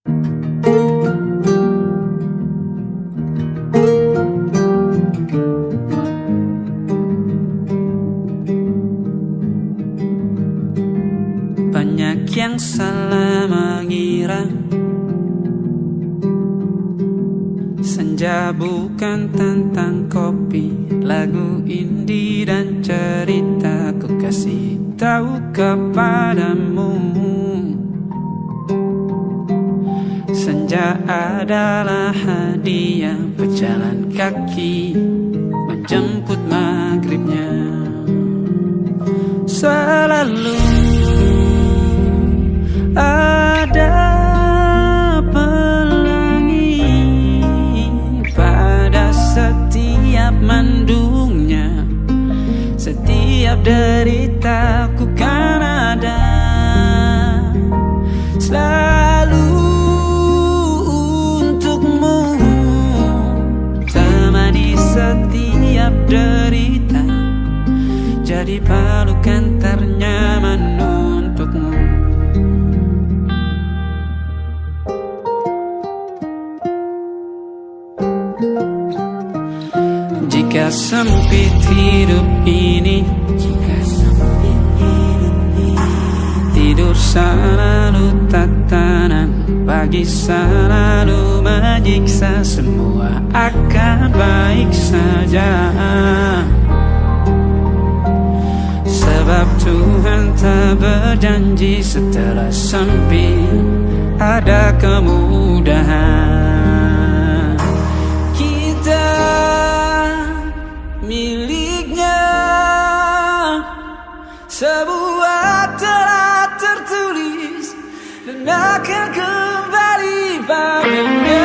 Banyak yang salah mengira senja bukan tentang kopi, lagu indie dan cerita ku kasih tahu kepadamu. Senja adalah hadiah pejalan kaki menjemput maghribnya. Selalu ada pelangi pada setiap mendungnya. Setiap deritaku kan ada selalu untukmu. Temani setiap derita, jadi pelukan ternyaman untukmu. Jika sempit hidup ini, tidur selalu tatanan, pagi selalu menyiksa, semua akan baik saja. Sebab Tuhan tak berjanji setelah sempit ada kemudahan. Kita miliknya sebuah telah tertulis dan akan kembali padanya.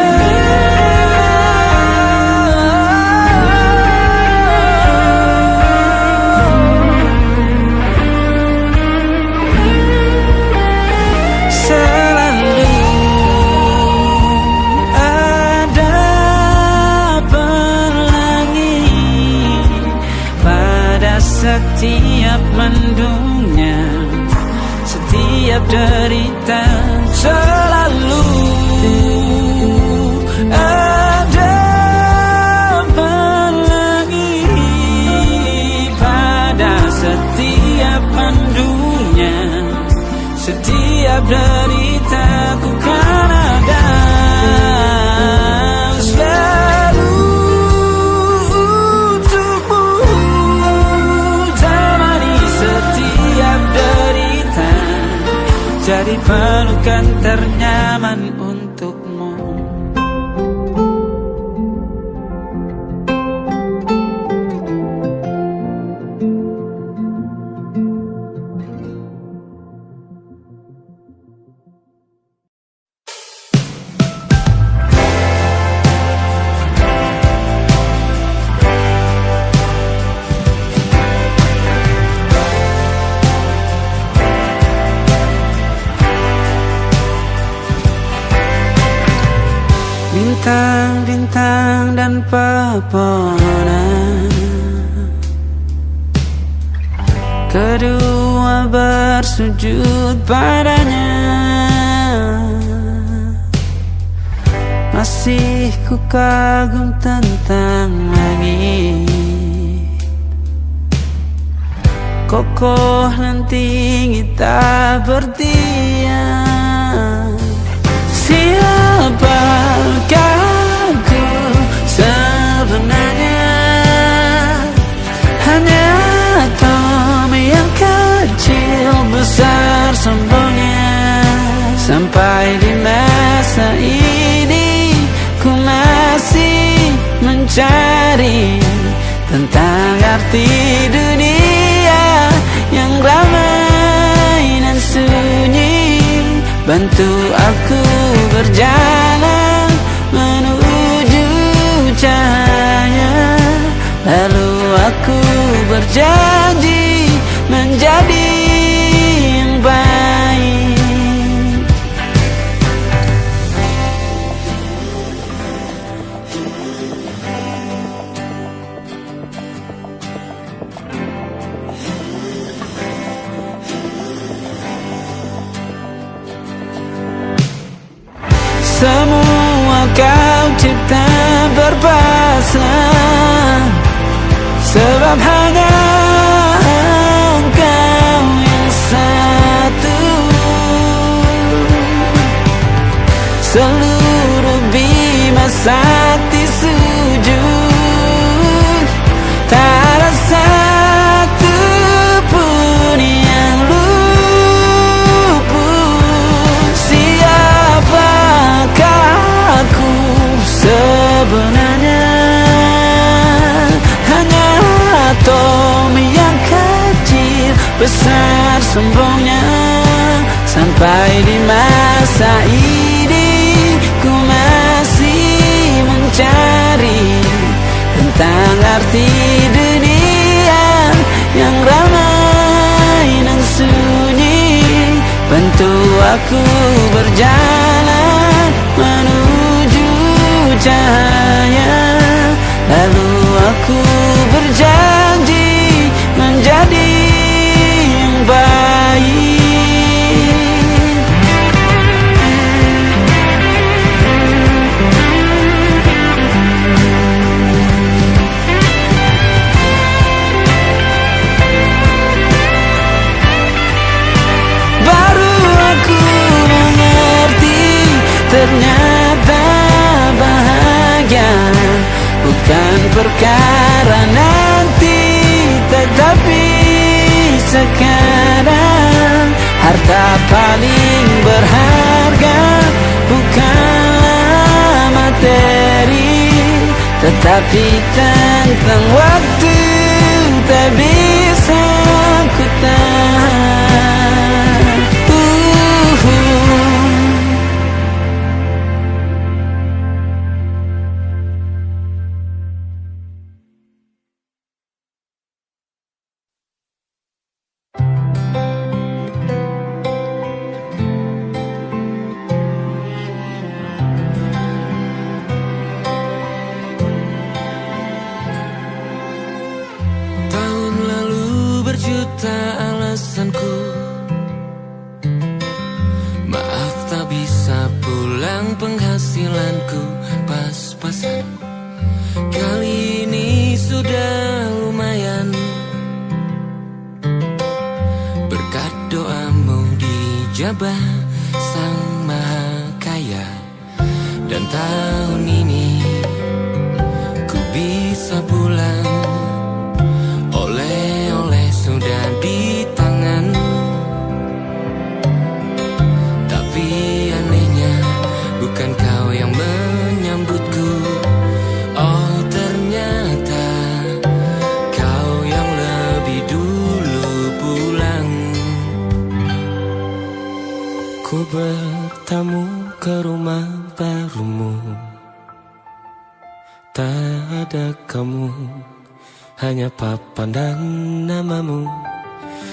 Setiap mendungnya, setiap derita, selalu ada pelangi pada setiap mendungnya. Setiap derita ku kan ada jadi pelukan ternyaman untukmu. Bintang-bintang dan pepohonan, kedua bersujud padanya. Masih ku kagum tentang langit, kokoh dan tinggi tak bertiang. Siapakah aku sebenarnya? Hanya atom yang kecil besar sombongnya. Sampai di masa ini ku masih mencari tentang arti dunia yang ramai dan sunyi. Bantu aku berjalan menuju cahaya, lalu aku berjanji menjadi yang baik. sebab hanya Engkau yang satu. Seluruh bima sakti sujud, tak ada satu pun yang luput. Siapakah aku sebenarnya? Hanya atom yang kecil, besar sombongnya. Sampai di masa ini ku masih mencari tentang arti dunia yang ramai dan sunyi. Bantu aku berjalan menuju cahaya, lalu aku berjanji menjadi yang baik. Ternyata bahagia bukan perkara nanti, tetapi sekarang. Harta paling berharga bukanlah materi, tetapi tentang waktu tak bisa ku tahan. Alasanku maaf tak bisa pulang, penghasilanku pas-pasan. Kali ini sudah lumayan, berkat doamu dijabah Sang Maha Kaya. Dan tahun ini ku bisa pulang, oleh-oleh sudah di tangan. Tapi anehnya bukan kau yang menyambutku. Oh ternyata kau yang lebih dulu pulang. Ku bertamu ke rumah barumu, tak ada kamu, hanya papan dan namamu.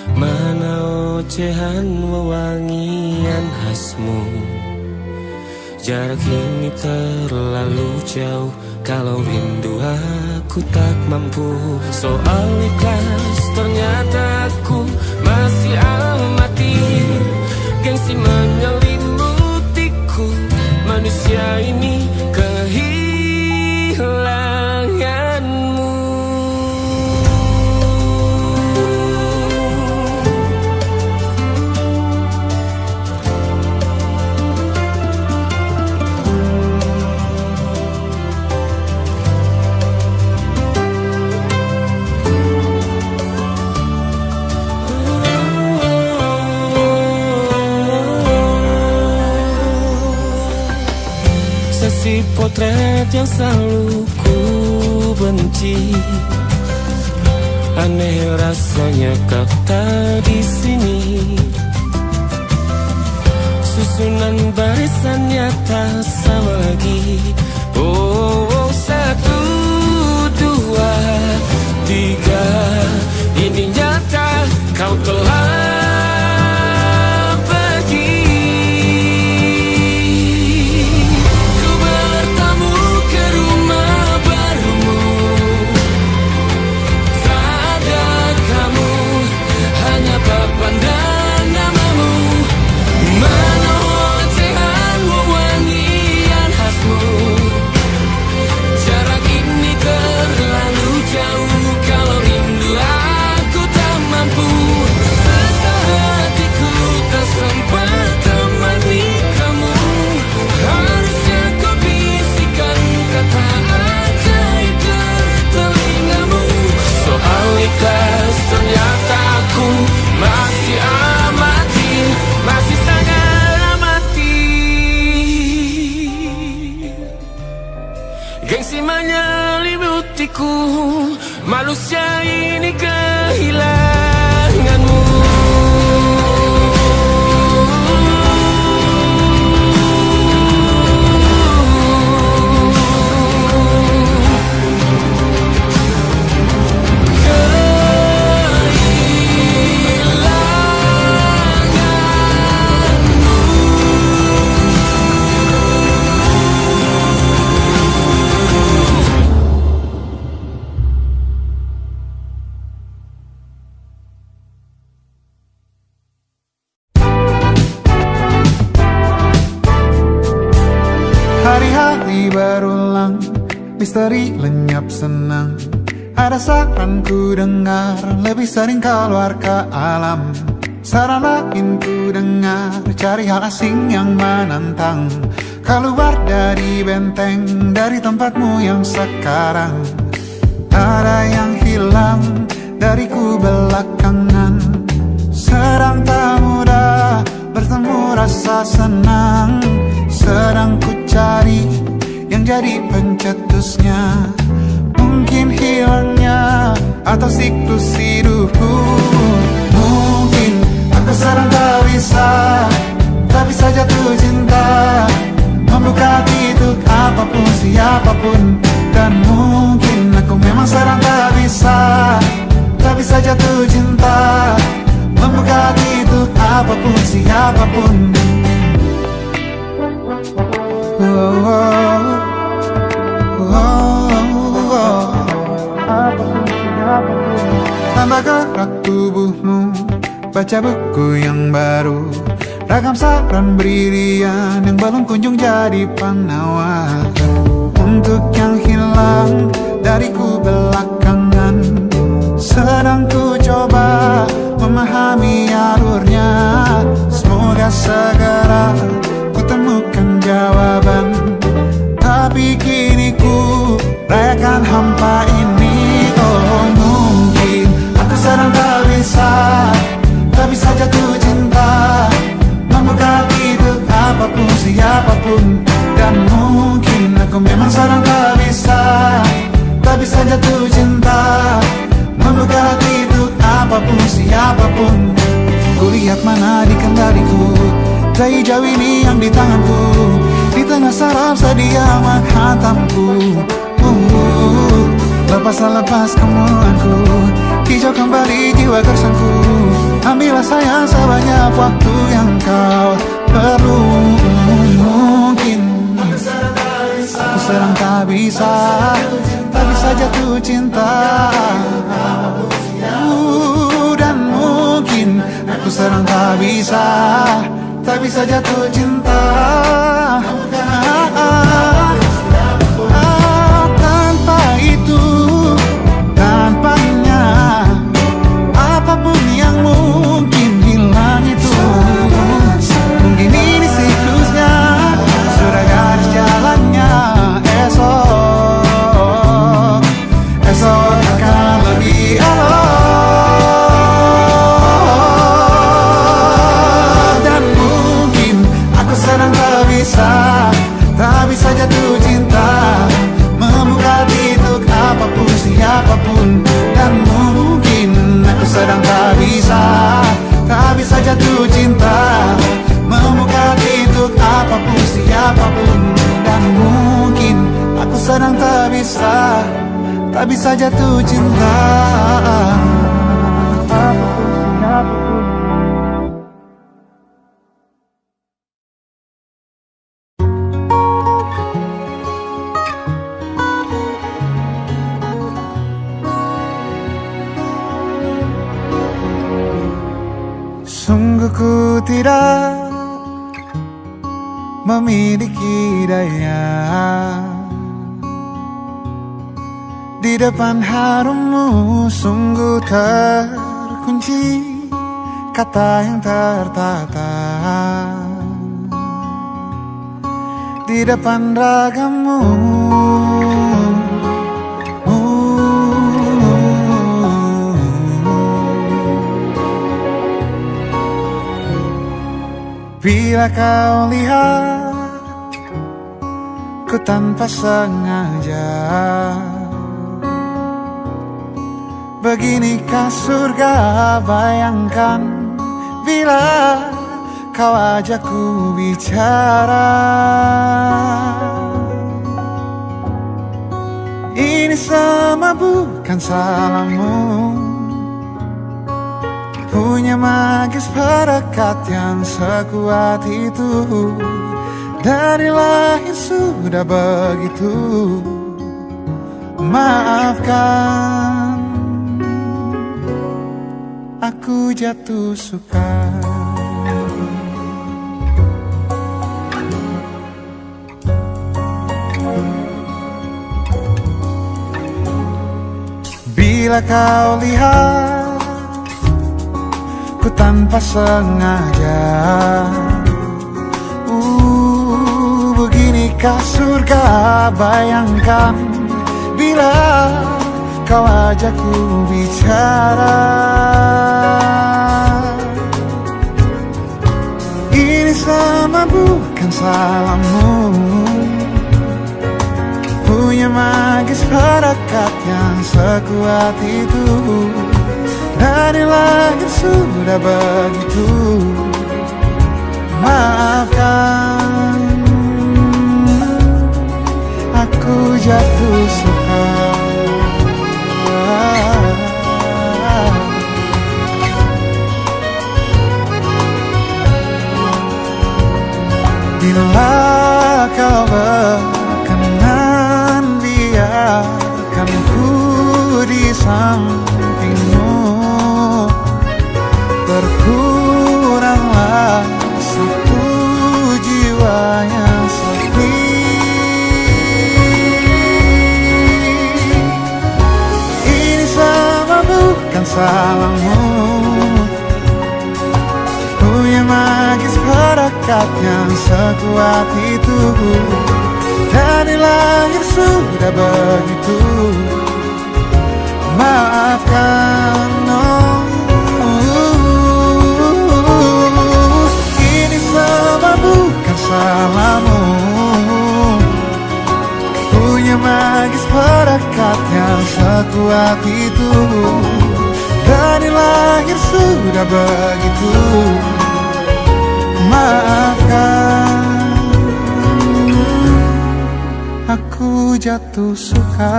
Mana ocehan wewangian khasmu. Jarak ini terlalu jauh, kalau rindu aku tak mampu. Soal ikhlas ternyata aku masih amati. Gengsi menyelimutiku, manusia ini kehilanganmu. Si potret yang selalu ku benci, aneh rasanya kau tak di sini. Susunan barisannya tak sama lagi. Oh, 1, 2, 3, ini nyata kau telah dan namamu. Mana ocehan wewangian menyeliputiku. Manusia ini kehilanganmu. Hari-hari berulang, misteri lenyap senang. Ada saran ku dengar, lebih sering keluar ke alam. Saran lain ku dengar, cari hal asing yang menantang. Keluar dari benteng, dari tempatmu yang sekarang. Ada yang hilang dariku belakangan. Sedang tak mudah bertemu rasa senang. Sedang ku cari yang jadi pencetusnya. Mungkin hilangnya atau siklus hidupku. Mungkin aku sedang tak bisa jatuh cinta, membuka hati untuk apapun siapapun. Dan mungkin aku memang sedang tak bisa jatuh cinta, membuka hati untuk apapun siapapun. Tambah gerak tubuhmu, baca buku yang baru. Ragam saran brilian yang belum kunjung jadi penawar. Untuk yang hilang dariku belakangan, sedang ku coba memahami alurnya. Semoga segera ku temukan jawaban. Tapi kini ku rayakan hampa ini. Oh, mungkin aku sedang tak bisa jatuh cinta, membuka hati untuk apapun siapapun. Dan mungkin aku memang sedang tak bisa jatuh cinta, membuka hati untuk apapun siapapun. Kulihat mana di kendaliku, jauh ini yang di tanganku. Di tengah saraf sedia menghantamku. Lepas kemulanku, hijau kembali jiwa gersangku. Ambillah sayang sebanyak waktu yang kau perlu. Mungkin aku sedang tak bisa jatuh cinta. Dan mungkin aku sedang tak bisa jatuh cinta. Tanpa itu, tanpanya, apapun yang mungkin hilang itu. Mungkin ini siklusnya, sudah garis jalannya. Esok akan lebih elok. Dan mungkin aku sedang tak bisa jatuh cinta, membuka hati untuk apapun siapapun. Dan mungkin aku sedang tak bisa jatuh cinta, membuka hati untuk apapun siapapun. Dan mungkin aku sedang tak bisa jatuh cinta. Sungguh ku tidak memiliki daya di depan harummu. Sungguh terkunci kata yang tertata di depan ragammu. Bila kau lihat ku tanpa sengaja. Beginikah surga, bayangkan bila kau ajakku bicara. Ini semua bukan salahmu, punya magis perekat yang sekuat itu. Dari lahir sudah begitu. Maafkan, aku jatuh suka. Bila kau lihat ku tanpa sengaja, beginikah surga, bayangkan bila kau ajakku bicara. Ini sama bukan salahmu, punya magis perekat yang sekuat itu. Dari lahir sudah begitu. Maafkan, aku jatuh suka. Bila kau berkenan, biarkan ku di sampingmu. Berkuranglah satu jiwa yang sepi. Ini sama bukan salahmu, punya magis perekat yang sekuat itu. Dari lahir sudah begitu. Maafkan, oh, ini semua bukan salahmu, punya magis perekat yang sekuat itu. Dari lahir sudah begitu. Maafkan, aku jatuh suka.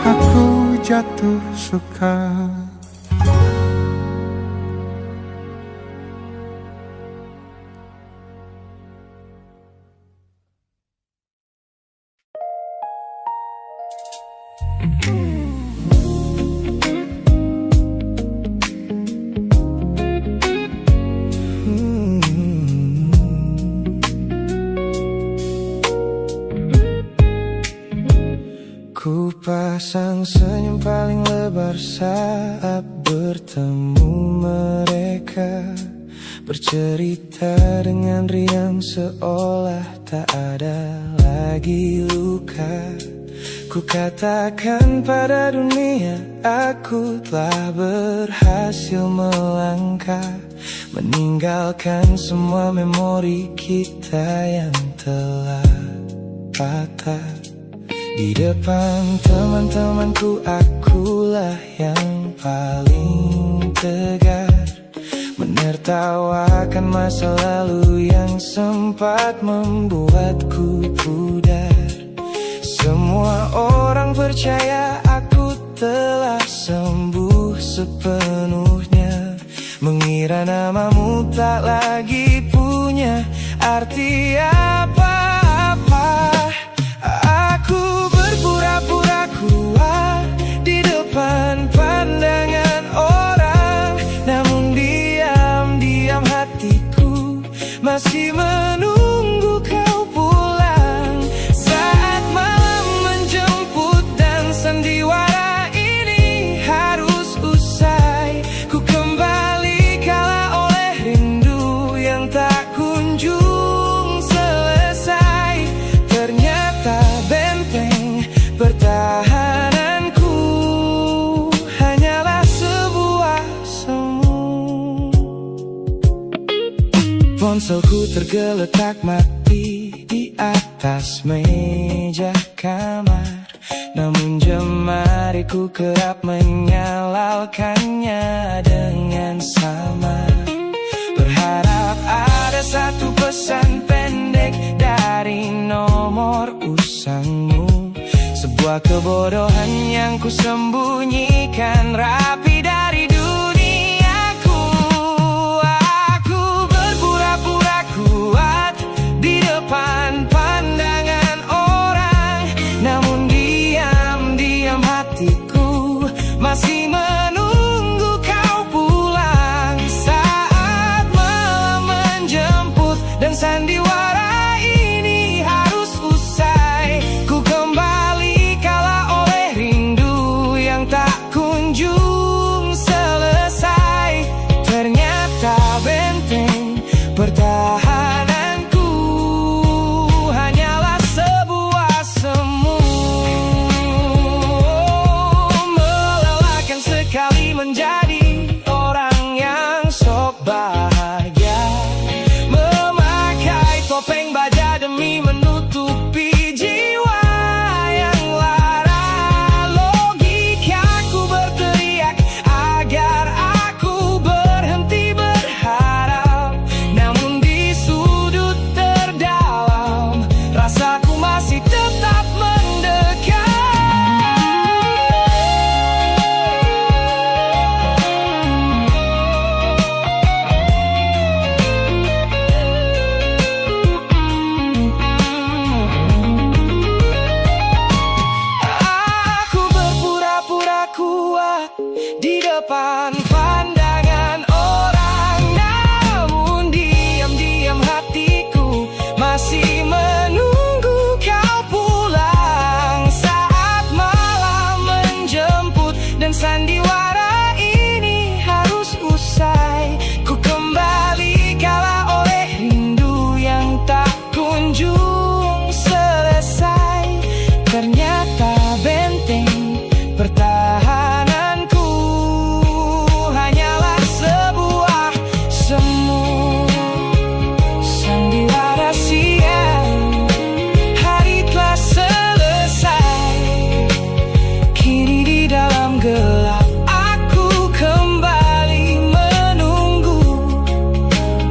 Aku jatuh suka. Ku pasang senyum paling lebar saat bertemu mereka, bercerita dengan riang seolah tak ada lagi luka. Ku katakan pada dunia aku telah berhasil melangkah, meninggalkan semua memori kita yang telah patah. Di depan teman-temanku akulah yang paling tegar, menertawakan masa lalu yang sempat membuatku pudar. Semua orang percaya aku telah sembuh sepenuhnya, mengira namamu tak lagi punya arti apa-apa. Aku berpura-pura kuat di depan pandangan orang, namun diam-diam hatiku masih menunggu kau pulang. Saat malam menjemput dan sandiwara ini harus usai, ku kembali kalah oleh rindu yang tak kunjung selesai. Ternyata benteng pertahananku hanyalah sebuah Ponselku tergeletak mati di atas meja kamar, namun jemariku kerap menyalakannya dengan samar. Berharap ada satu pesan pendek dari nomor usangmu, sebuah kebodohan yang ku sembunyikan rapi dari duniaku. Aku berpura-pura kuat di depan pandangan orang, namun diam-diam hatiku masih menunggu kau pulang. Saat malam menjemput dan sandiwara ini harus usai, ku kembali kala oleh rindu yang tak kunjung selesai. Ternyata benteng pertahananku hanyalah sebuah semu. Melelahkan sekali menjadi orang yang sok bahagia, memakai topeng baja demi menutupi jiwa yang lara. Logikaku berteriak agar aku berhenti berharap, namun di sudut terdalam rasaku masih tetap mendekat. Aku berpura-pura kuat di depan pandangan orang, namun diam-diam hatiku masih menunggu kau pulang. Saat malam menjemput dan sandiwara ini harus usai, ku kembali kala oleh rindu yang tak kunjung selesai. Ternyata benteng pertahananku hanyalah sebuah semu. Sandiwara siang, hari telah selesai. Kini di dalam gelap aku kembali menunggu,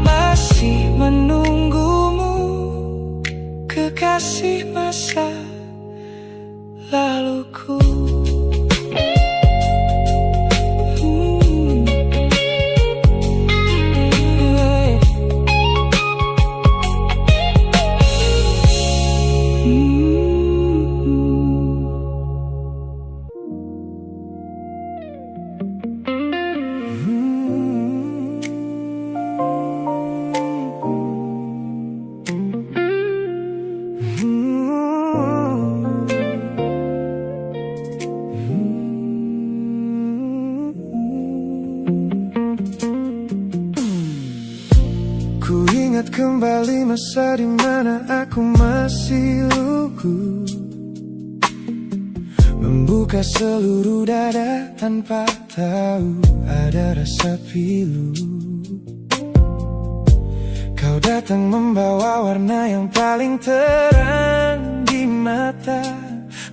masih menunggumu, kekasih masa laluku. Ku ingat kembali masa di mana aku masih lugu, membuka seluruh dada tanpa tahu ada rasa pilu. Kau datang membawa warna yang paling terang di mata,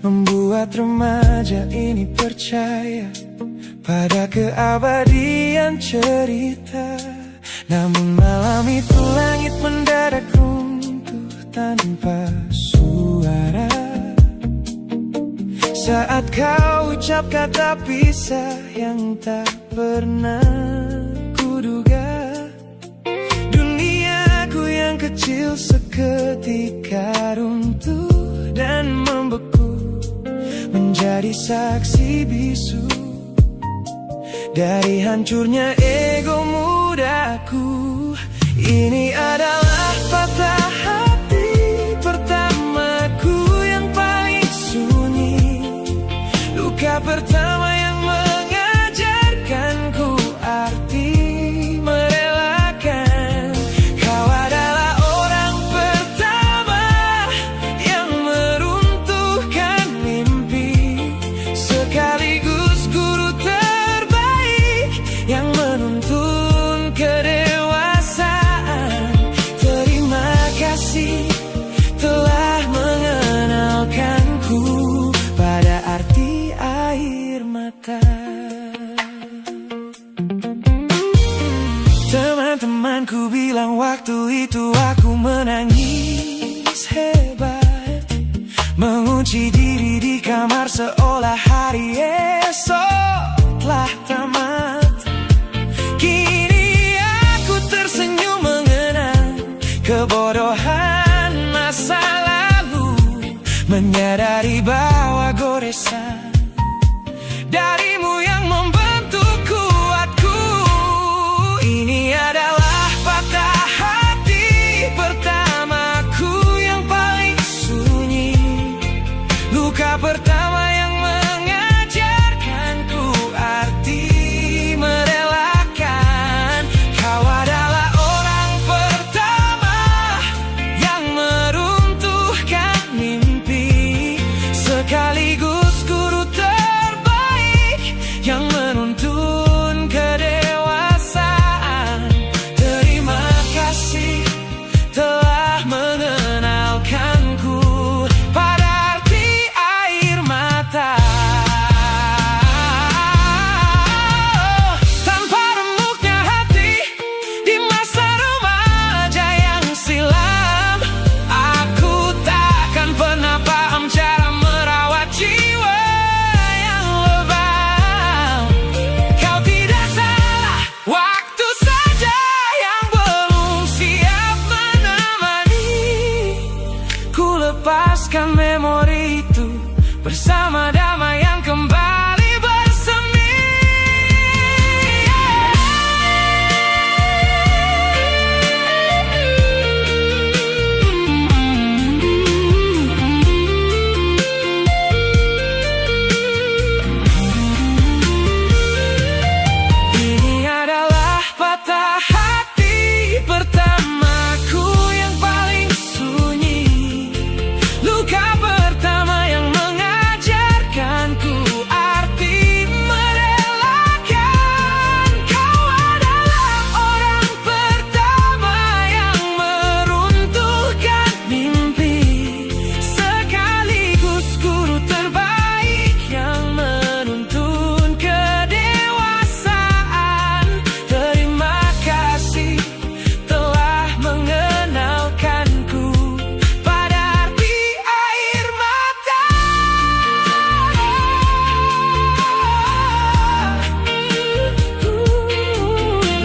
membuat remaja ini percaya pada keabadian cerita. Namun malam itu langit mendadak runtuh tanpa suara, saat kau ucap kata pisah yang tak pernah kuduga. Duniaku yang kecil seketika runtuh dan membeku, menjadi saksi bisu dari hancurnya ego mudaku. Ini adalah patah hati pertamaku yang paling sunyi, luka pertama yang mengajarkanku arti merelakan. Kau adalah orang pertama yang meruntuhkan mimpi, sekaligus guru terbaik yang menuntun kedewasaan. Temanku bilang waktu itu aku menangis hebat, mengunci diri di kamar seolah hari esok telah tamat. Kini aku tersenyum mengenang kebodohan masa lalu, menyadari bahwa goresan darimu yang membentuk kuatku. Ini adalah patah hati pertamaku yang paling sunyi, luka pertama yang mengajarkanku arti merelakan. Kau adalah orang pertama yang meruntuhkan mimpi, sekaligus guru terbaik yang menuntun kedewasaan. Terima kasih telah mengenalkanku pada arti air mata. Tanpa remuknya hati di masa remaja yang silam, aku takkan pernah paham cara merawat jiwa yang lebam. Kau tidak salah, waktu saja yang belum siap menemani. Ku lepaskan memori itu bersama damai yang kembali bersemi. Ini adalah patah hati pertamaku yang paling sunyi, luka pertama yang mengajarkanku arti merelakan. Kau adalah orang pertama yang meruntuhkan mimpi, sekaligus guru terbaik yang menuntun kedewasaan. Terima kasih telah mengenalkanku pada arti air mata.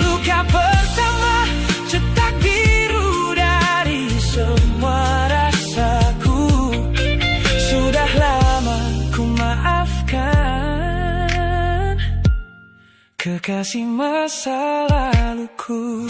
Luka pertama cetak biru dari semua rasaku. Sudah lama ku maafkan kekasih masa laluku.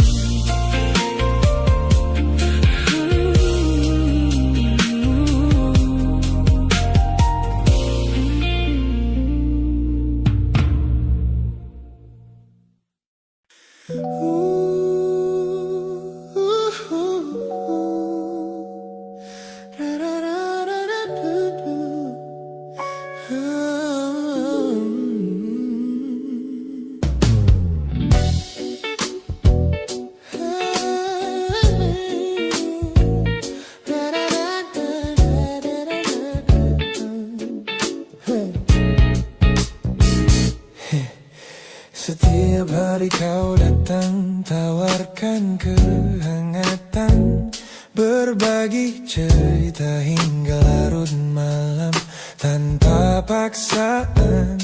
Setiap hari kau datang, tawarkan kehangatan, berbagi cerita hingga larut malam tanpa paksaan.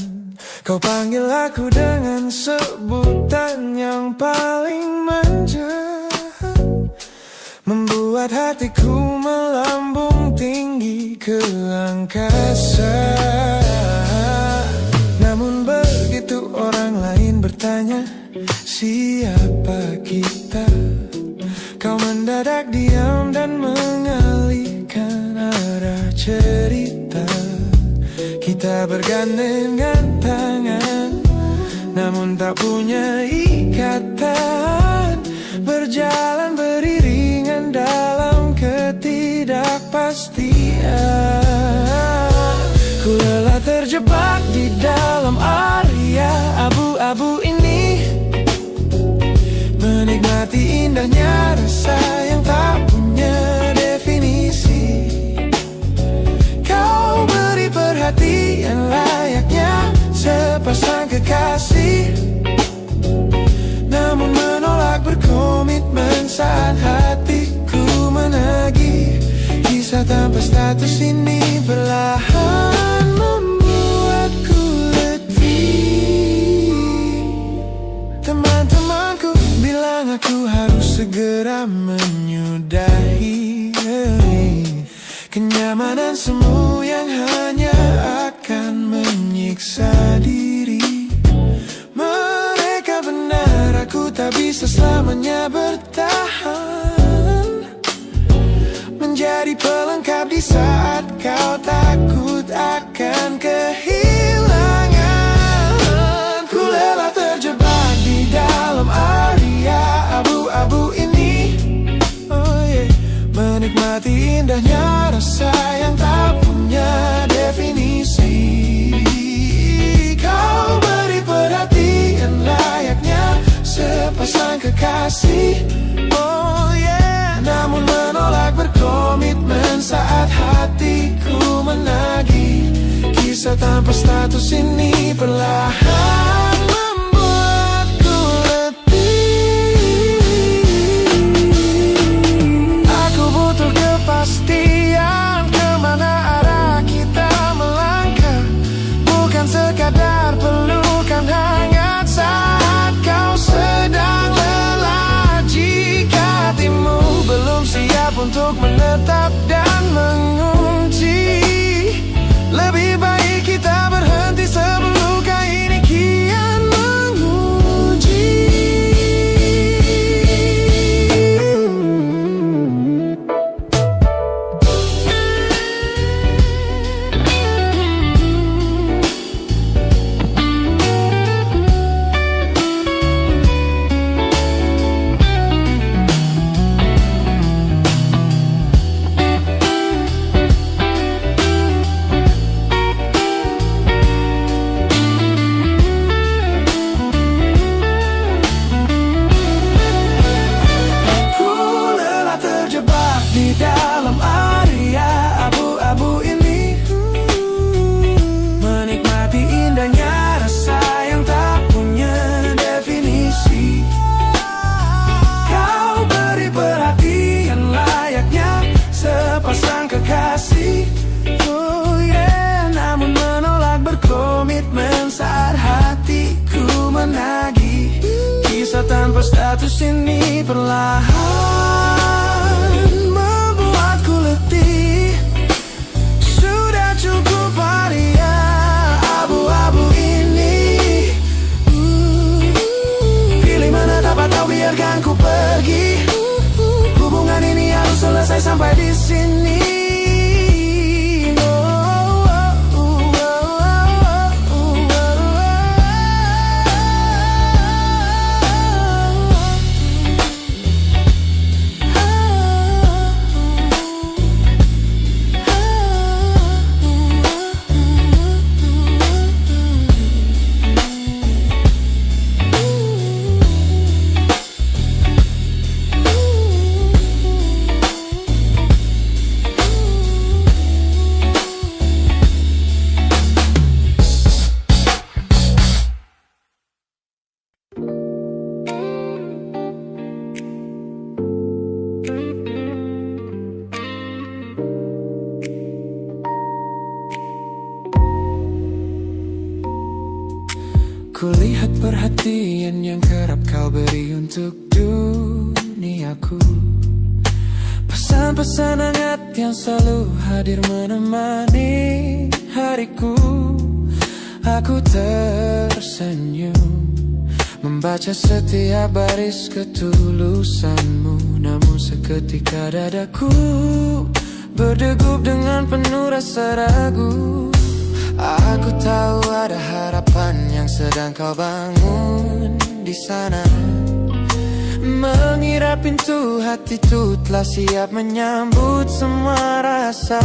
Kau panggil aku dengan sebutan yang paling manja, membuat hatiku melambung tinggi ke angkasa. Namun begitu orang lain bertanya siapa kita, kau mendadak diam dan mengalihkan arah cerita. Kita bergandengan tangan, namun tak punya ikatan, berjalan beriringan dalam ketidakpastian. Ku lelah terjebak di dalam area abu-abu ini, menikmati indahnya rasa yang tak punya definisi. Kau beri perhatian layaknya sepasang kekasih, namun menolak berkomitmen tanpa status ini perlahan membuatku letih. Teman-temanku bilang aku harus segera menyudahi kenyamanan semu yang hanya akan menyiksa diri. Mereka benar, aku tak bisa selamanya bertahan menjadi pelengkap di saat kau takut akan kehilangan. Ku lelah terjebak di dalam area abu-abu ini, oh yeah. Menikmati indahnya rasa yang tak punya definisi. Kau beri perhatian layaknya sepasang kekasih, oh yeah. Namun menolak berkomitmen saat hatiku menagih. Kisah tanpa status ini perlahan membuatku letih. Aku butuh kepastian kemana arah kita melangkah, bukan sekadar pelukan hangat saat kau sedang lelah. Jika hatimu belum siap untuk menetap dan mengunci, lebih baik kita berhenti sebelum luka ini kian menguji. Di dalam area abu-abu ini, menikmati indahnya rasa yang tak punya definisi. Kau beri perhatian layaknya sepasang kekasih, oh yeah. Namun menolak berkomitmen saat hatiku menagih. Kisah tanpa status ini perlahan sudah cukup area abu-abu ini. Pilih menetap atau biarkan ku pergi. Hubungan ini harus selesai sampai di sini. Kulihat perhatian yang kerap kau beri untuk duniaku, pesan-pesan hangat yang selalu hadir menemani hariku. Aku tersenyum membaca setiap baris ketulusanmu, namun seketika dadaku berdegup dengan penuh rasa ragu. Aku tahu ada harapan yang sedang kau bangun di sana. Mengira pintu hatiku telah siap menyambut semua rasa,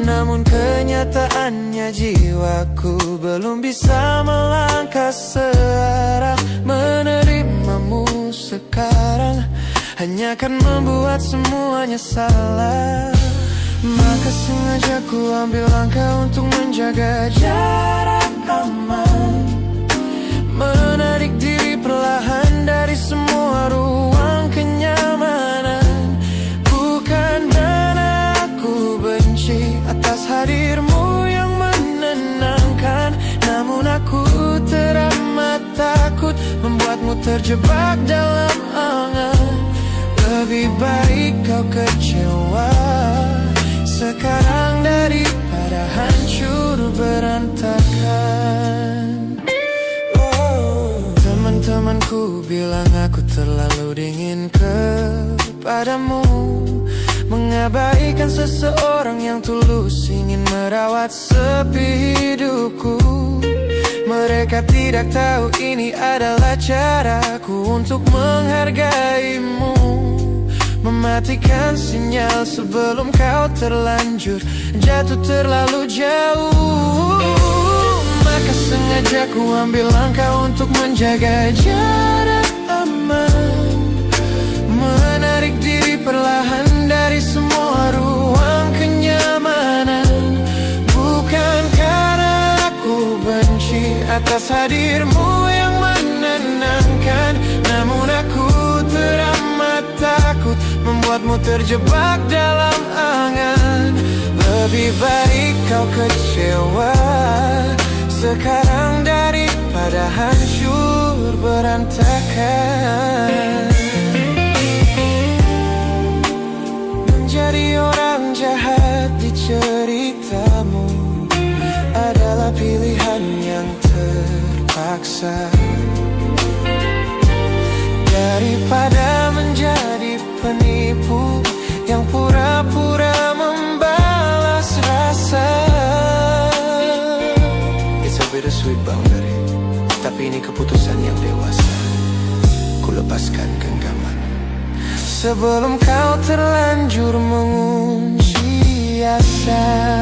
namun kenyataannya jiwaku belum bisa melangkah searah. Menerimamu sekarang hanya akan membuat semuanya salah. Maka sengaja ku ambil langkah untuk menjaga jarak aman, menarik diri perlahan dari semua ruang kenyamanan. Bukan dan membuatmu terjebak dalam angan. Lebih baik kau kecewa sekarang daripada hancur berantakan. Teman-temanku bilang aku terlalu dingin kepadamu, mengabaikan seseorang yang tulus ingin merawat sepi hidupku. Mereka tidak tahu ini adalah caraku untuk menghargaimu, mematikan sinyal sebelum kau terlanjur jatuh terlalu jauh. Maka sengaja ku ambil langkah untuk menjaga jarak aman, menarik diri perlahan dari semua ruang kenyamanan. Bukan karena aku benci atas hadirmu yang menenangkan, namun aku teramat takut membuatmu terjebak dalam angan. Lebih baik kau kecewa sekarang daripada hancur berantakan. Menjadi orang jahat di ceritamu adalah pilihan yang terpaksa, daripada menjadi penipu yang pura-pura membalas rasa. It's a bittersweet boundary, tapi ini keputusan yang dewasa. Ku lepaskan genggaman sebelum kau terlanjur mengunci asa.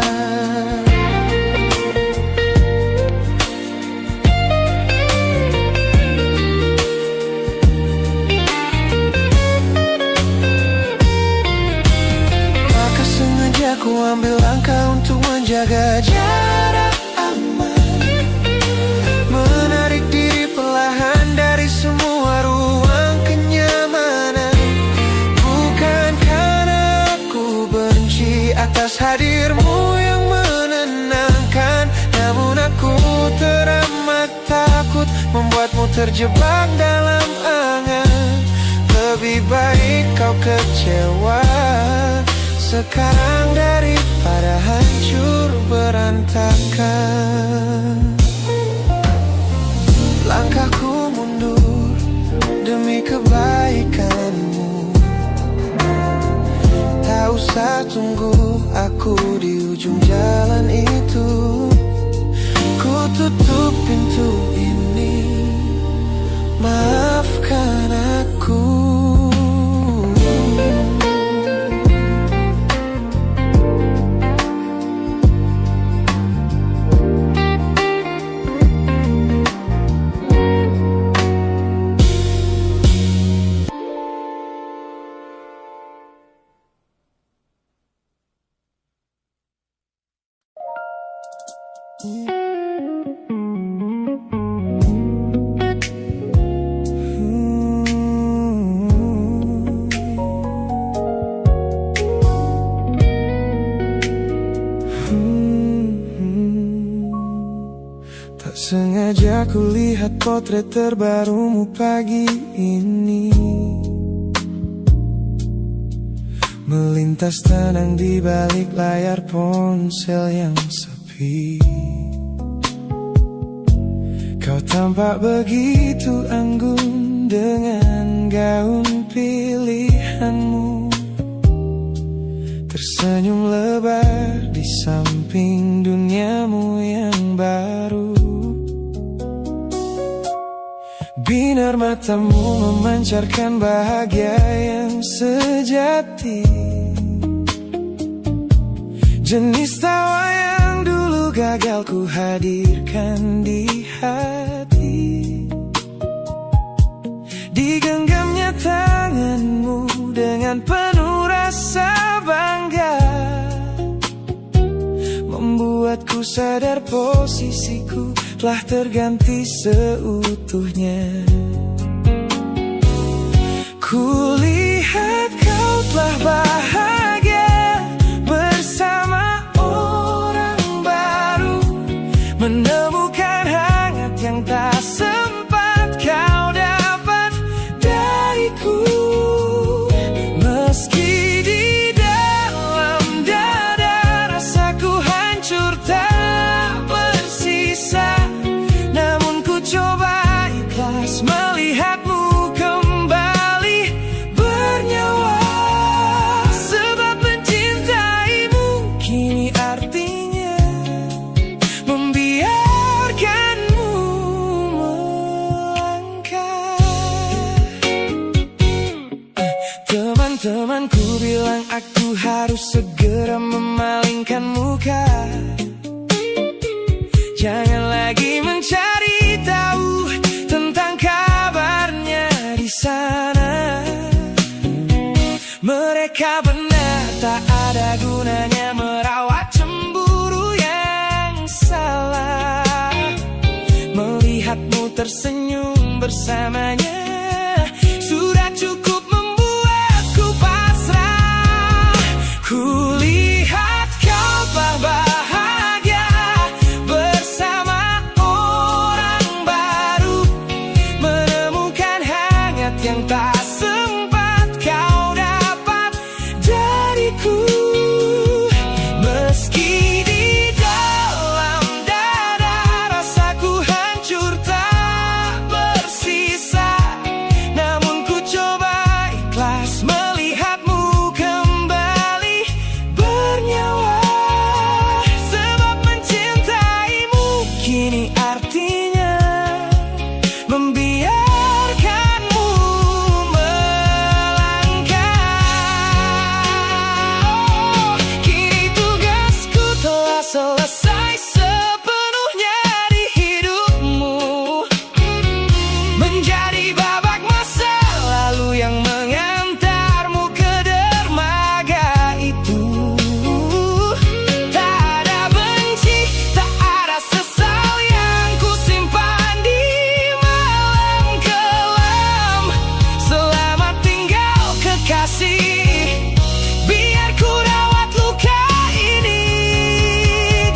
Ku ambil langkah untuk menjaga jarak aman, menarik diri perlahan dari semua ruang kenyamanan. Bukan karena ku benci atas hadirmu yang menenangkan, namun aku teramat takut membuatmu terjebak dalam angan. Lebih baik kau kecewa sekarang daripada hancur berantakan. Langkahku mundur demi kebaikanmu. Tak usah tunggu aku di ujung jalan itu. Ku tutup pintu ini, maafkan aku. Tak sengaja ku lihat potret terbarumu pagi ini, melintas tenang di balik layar ponsel yang sepi. Kau tampak begitu anggun dengan gaun pilihanmu, tersenyum lebar di samping duniamu yang baru. Binar matamu memancarkan bahagia yang sejati, jenis tawa yang dulu gagal ku hadirkan di hati. Digenggamnya tanganmu dengan penuh rasa bangga, membuatku sadar posisiku telah terganti seutuhnya. Kulihat kau telah bahagia bersama orang baru, menemukan hangat yang tak sempat kau dapat. ikhlas melihatmu kembali bernyawa. Sebab mencintaimu kini artinya membiarkanmu melangkah. Teman-temanku bilang aku harus segera memalingkan muka. Jangan lagi mencari tahu tentang kabarnya di sana. Mereka benar, tak ada gunanya merawat cemburu yang salah. Melihatmu tersenyum bersamanya sudah cukup membuatku pasrah. Kulihat kau bahagia bersama orang baru, menemukan hangat yang tak sempat kau dapat dariku. Meski di dalam dada rasaku hancur tak bersisa, namun ku coba ikhlas melihatmu kembali bernyawa. Sebab mencintaimu kini artinya membiarkanmu melangkah. Kini tugasku telah selesai sepenuhnya di hidupmu, menjadi babak masa lalu yang mengantarmu ke dermaga itu. Tak ada benci, tak ada sesal yang ku simpan di malam kelam. Selamat tinggal kekasih, biar ku rawat luka ini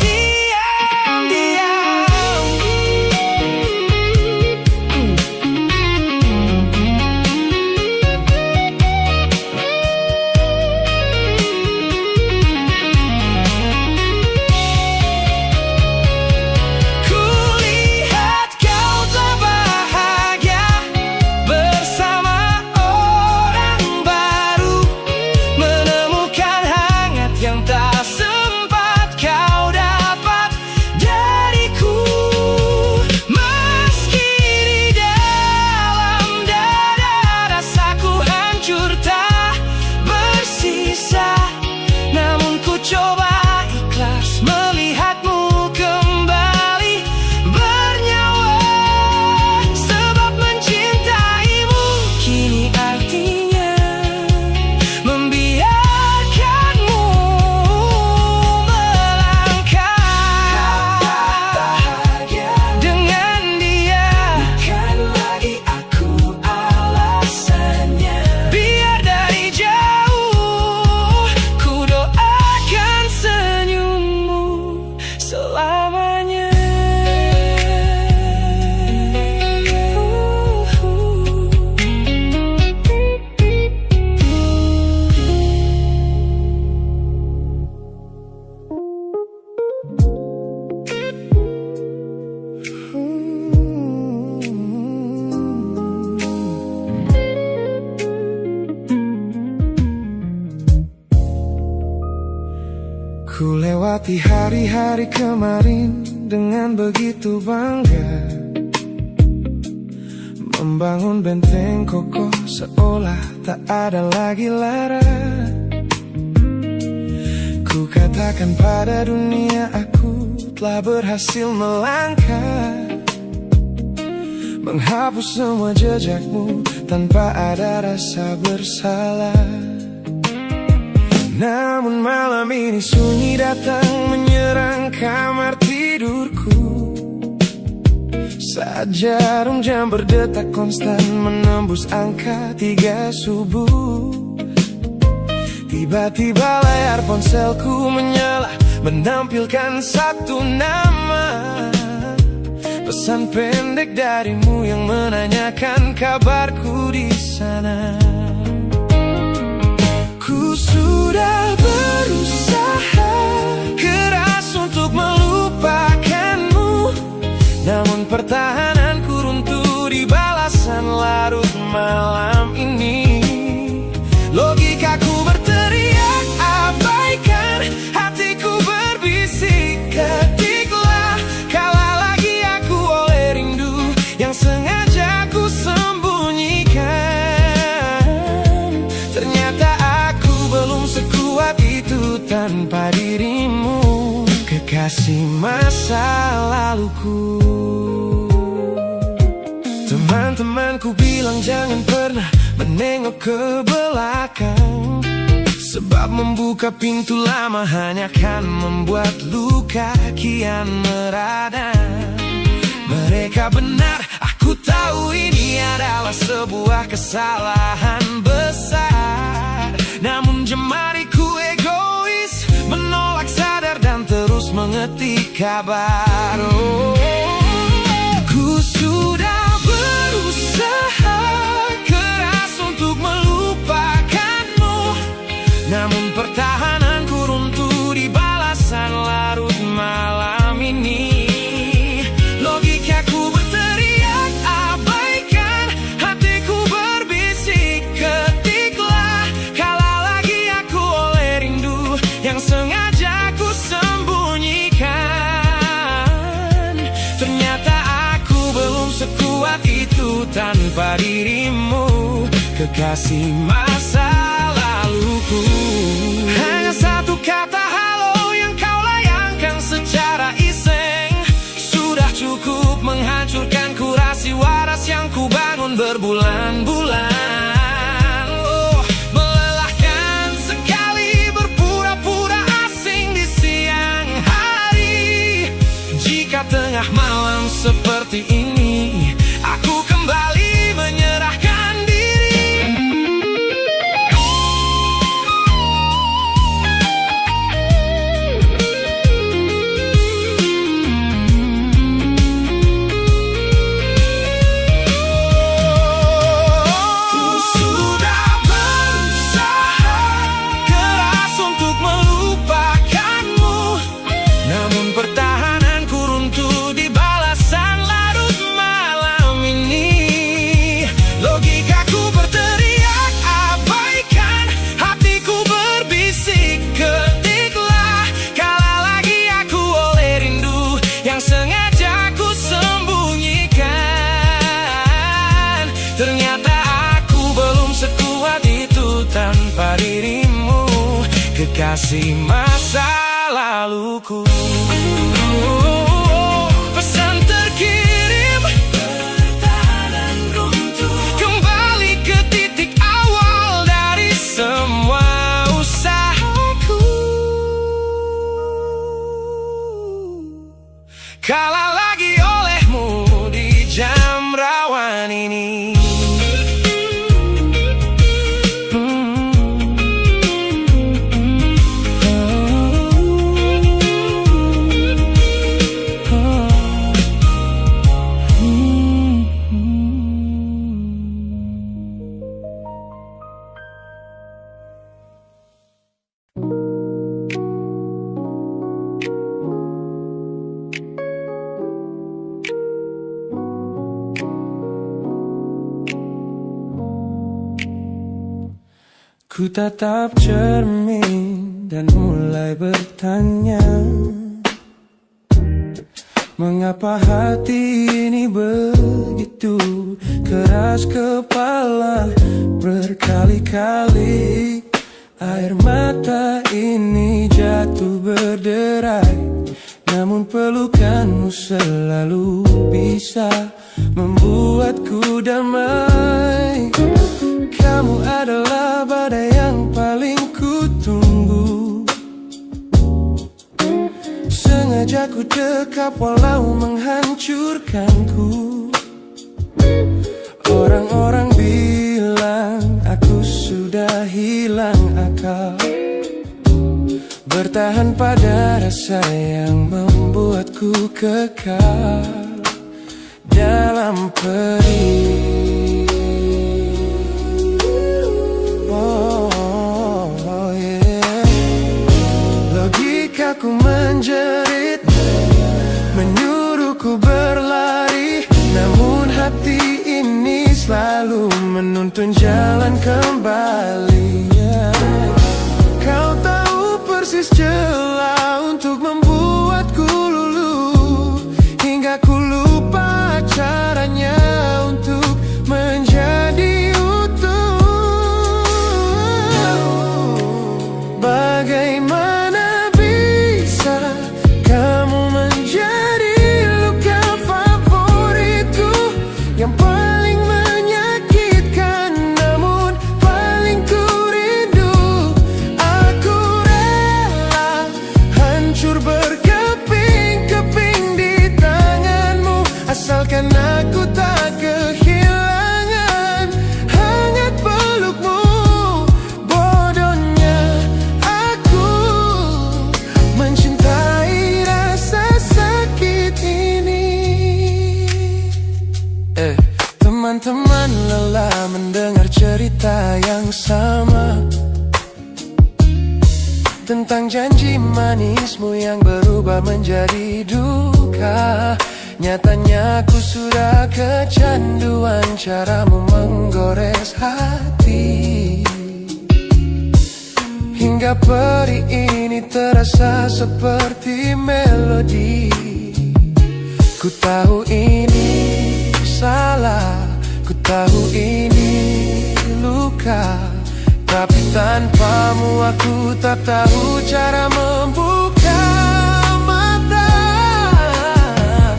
diam-diam. Kulihat kau telah bahagia bersama orang baru, menemukan hangat yang tak sempat kau dapat dariku. Meski di dalam dada rasaku hancur tak bersisa, namun ku coba ikhlas melihatmu kembali bernyawa. Sebab mencintaimu kini artinya membiarkanmu melangkah. Dengan dia bukan lagi aku alasannya. Biar dari jauh ku doakan senyummu selamanya. Ku lewati hari-hari kemarin dengan begitu bangga, membangun benteng kokoh seolah tak ada lagi lara. Ku katakan pada dunia aku telah berhasil melangkah, menghapus semua jejakmu tanpa ada rasa bersalah. Namun malam ini sunyi datang menyerang kamar tidurku. Saat jarum jam berdetak konstan menembus angka 3 subuh. Tiba-tiba layar ponselku menyala, menampilkan satu nama. Pesan pendek darimu yang menanyakan kabarku di sana. Ku sudah berusaha keras untuk melupakanmu, namun pertahananku runtuh di bawah balasan larut malam ini. Logikaku berteriak abaikan, hatiku berbisik ketiklah. Kalah lagi aku oleh rindu yang sengaja ku sembunyikan. Ternyata aku belum sekuat itu tanpa dirimu, kekasih masa laluku. Teman-temanku bilang jangan pernah menengok ke belakang, sebab membuka pintu lama hanya akan membuat luka kian meradang. Mereka benar, aku tahu ini adalah sebuah kesalahan besar. Namun jemariku egois, menolak sadar dan terus mengetik kabar. Ku sudah berusaha keras untuk melupakanmu, namun pertahananku runtuh di balasan larut malam ini. Logikaku berteriak abaikan, hatiku berbisik ketiklah. Kalah lagi aku oleh rindu yang sengaja ku sembunyikan. Ternyata aku belum sekuat itu tanpa dirimu, kekasih masa laluku. Hanya satu kata halo yang kau layangkan secara iseng sudah cukup menghancurkan kurasi waras yang ku bangun berbulan-bulan. Melelahkan sekali berpura-pura asing di siang hari. Jika tengah malam seperti ini aku kembali menyerahkan diri. Ku sudah berusaha keras untuk melupakanmu, namun pertahananku runtuh di balasan larut malam ini. Logikaku berteriak abaikan, hatiku berbisik ketiklah. Kalah lagi aku oleh rindu yang sengaja ku sembunyikan. Ternyata aku belum sekuat itu tanpa dirimu, kekasih masa laluku. Pesan terkirim, pertahanan runtuh, kembali ke titik awal dari semua usahaku. Kalah lagi olehmu di jam rawan ini. Ku tatap cermin dan mulai bertanya, mengapa hati ini begitu keras kepala. Berkali-kali air mata ini jatuh berderai, namun pelukanmu selalu bisa membuatku damai. Kamu adalah badai yang paling ku tunggu. Sengaja ku dekap walau menghancurkanku. Orang-orang bilang aku sudah hilang akal, bertahan pada rasa yang membuatku kekal dalam perih. Logikaku menjerit, menyuruhku berlari, namun hati ini menuntun jalan kembali. Kau tahu persis celah untuk membuatku luluh, hingga ku lupa caranya untuk menjadi utuh. Bagaimana bisa kamu menjadi luka favoritku yang paling menyakitkan, namun paling ku rindu. Aku rela hancur berkeping-keping di tanganmu, asalkan aku tak kehilangan hangat pelukmu. Bodohnya aku mencintai rasa sakit ini. Teman-teman lelah mendengar cerita yang sama tentang janji manismu yang berubah menjadi duka. Nyatanya aku sudah kecanduan caramu menggores hati, hingga perih ini terasa seperti melodi. Ku tahu ini salah, ku tahu ini luka, tapi tanpamu aku tak tahu cara membuka mata.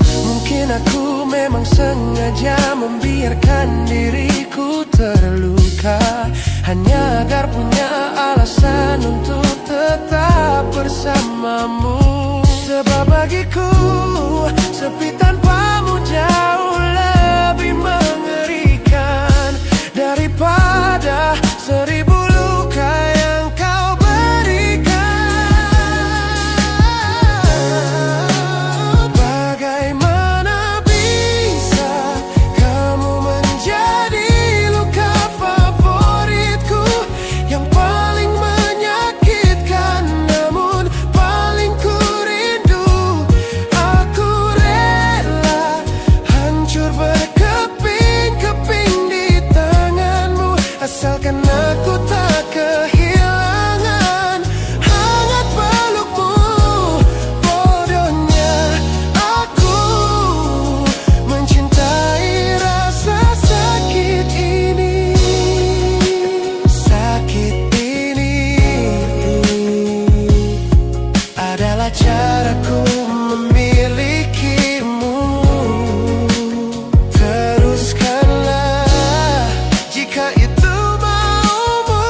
Mungkin aku memang sengaja membiarkan diriku terluka, hanya agar punya alasan untuk tetap bersamamu. Sebab bagiku sepi tanpamu jauh lebih mengerikan daripada 1000 luka yang kau berikan. Bagaimana bisa kamu menjadi luka favoritku yang paling menyakitkan, namun paling ku rindu. Aku rela hancur berkeping-keping di tanganmu, asalkan aku tak kehilangan hangat pelukmu. Bodohnya aku mencintai rasa sakit ini. Sakit ini adalah caraku memilikimu. Teruskanlah jika itu maumu.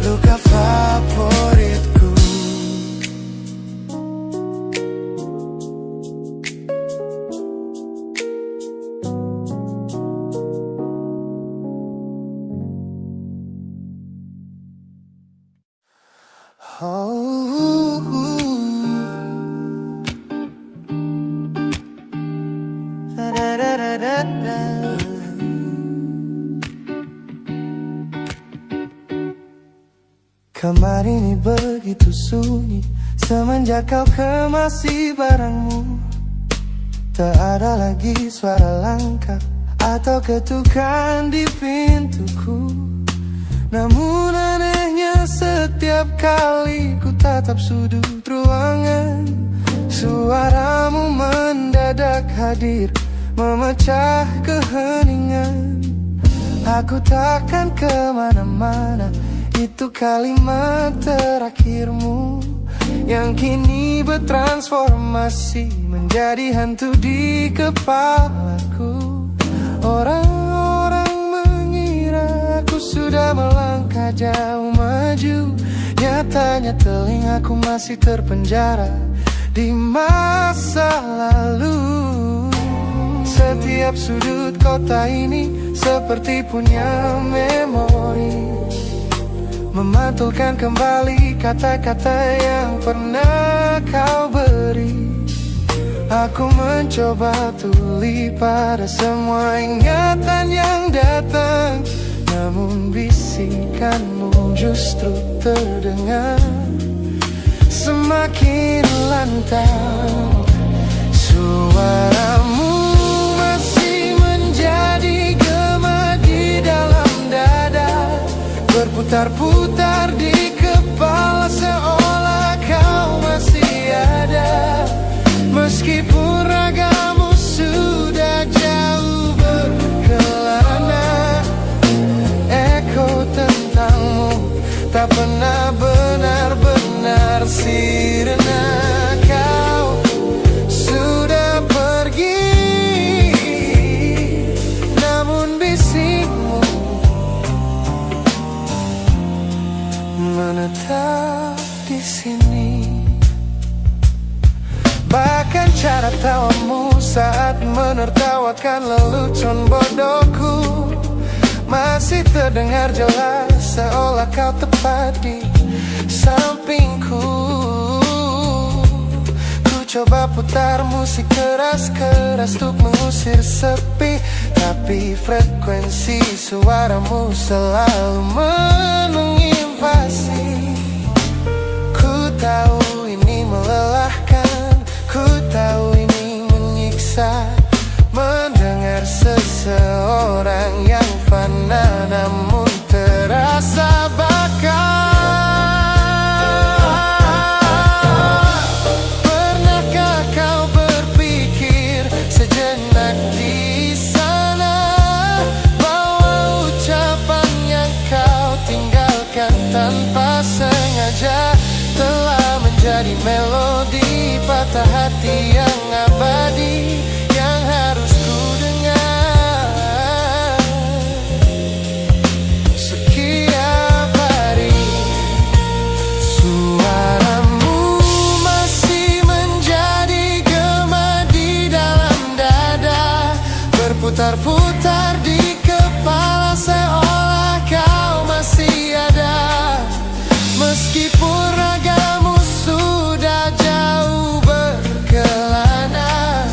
Luka favoritku. Kamar ini begitu sunyi semenjak kau kemasi barangmu. Tak ada lagi suara langkah atau ketukan di pintuku. Namun anehnya setiap kali ku tatap sudut ruangan, suaramu mendadak hadir memecah keheningan. Aku takkan kemana-mana, itu kalimat terakhirmu yang kini bertransformasi menjadi hantu di kepalaku. Orang-orang mengira aku sudah melangkah jauh maju, nyatanya telingaku masih terpenjara di masa lalu. Setiap sudut kota ini seperti punya memori, memantulkan kembali kata-kata yang pernah kau beri. Aku mencoba tuli pada semua ingatan yang datang, namun bisikanmu justru terdengar semakin lantang. Suaramu menertawakan lelucon bodohku. Masih terdengar jelas seolah kau tepat di sampingku. Ku coba putar musik keras-keras untuk mengusir sepi, tapi frekuensi suaramu selalu menginvasi. Ku tahu ini melelahkan, ku tahu ini menyiksa, mendengar seseorang yang fana namun terasa bakal. Pernahkah kau berpikir sejenak di sana bahwa ucapan yang kau tinggalkan tanpa sengaja telah menjadi melodi patah hati yang abadi yang harus ku dengar setiap hari. Suaramu masih menjadi gema di dalam dada, berputar-putar di kepala seolah kau masih ada. Meskipun ragamu sudah jauh berkelana,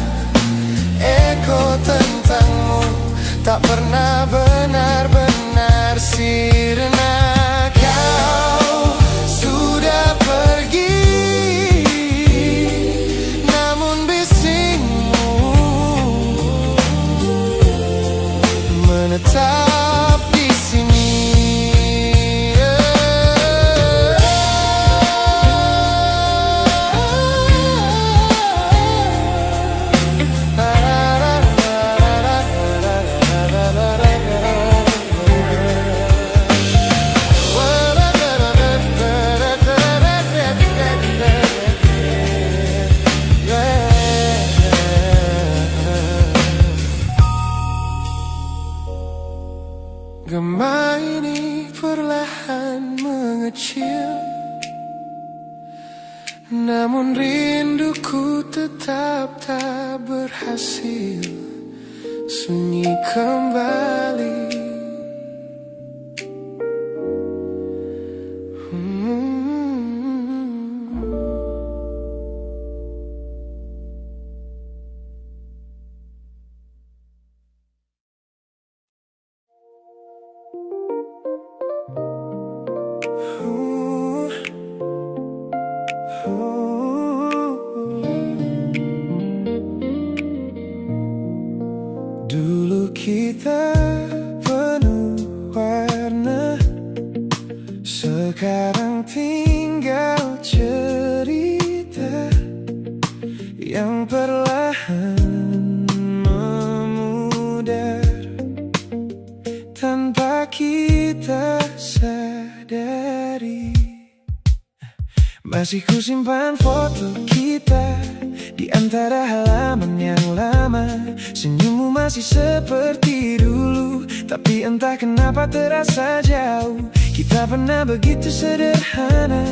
eko tentangmu tak pernah benar-benar sirna. Kau sudah pergi, namun bisingmu menetap di sini. Gema ini perlahan mengecil, namun rinduku tetap tak berhasil sunyi kembali. Dulu kita penuh warna, sekarang tinggal cerita yang perlahan memudar tanpa kita sadari. Masih ku simpan foto kita di antara halaman yang lama. Senyummu masih seperti dulu, tapi entah kenapa terasa jauh. Kita pernah begitu sederhana,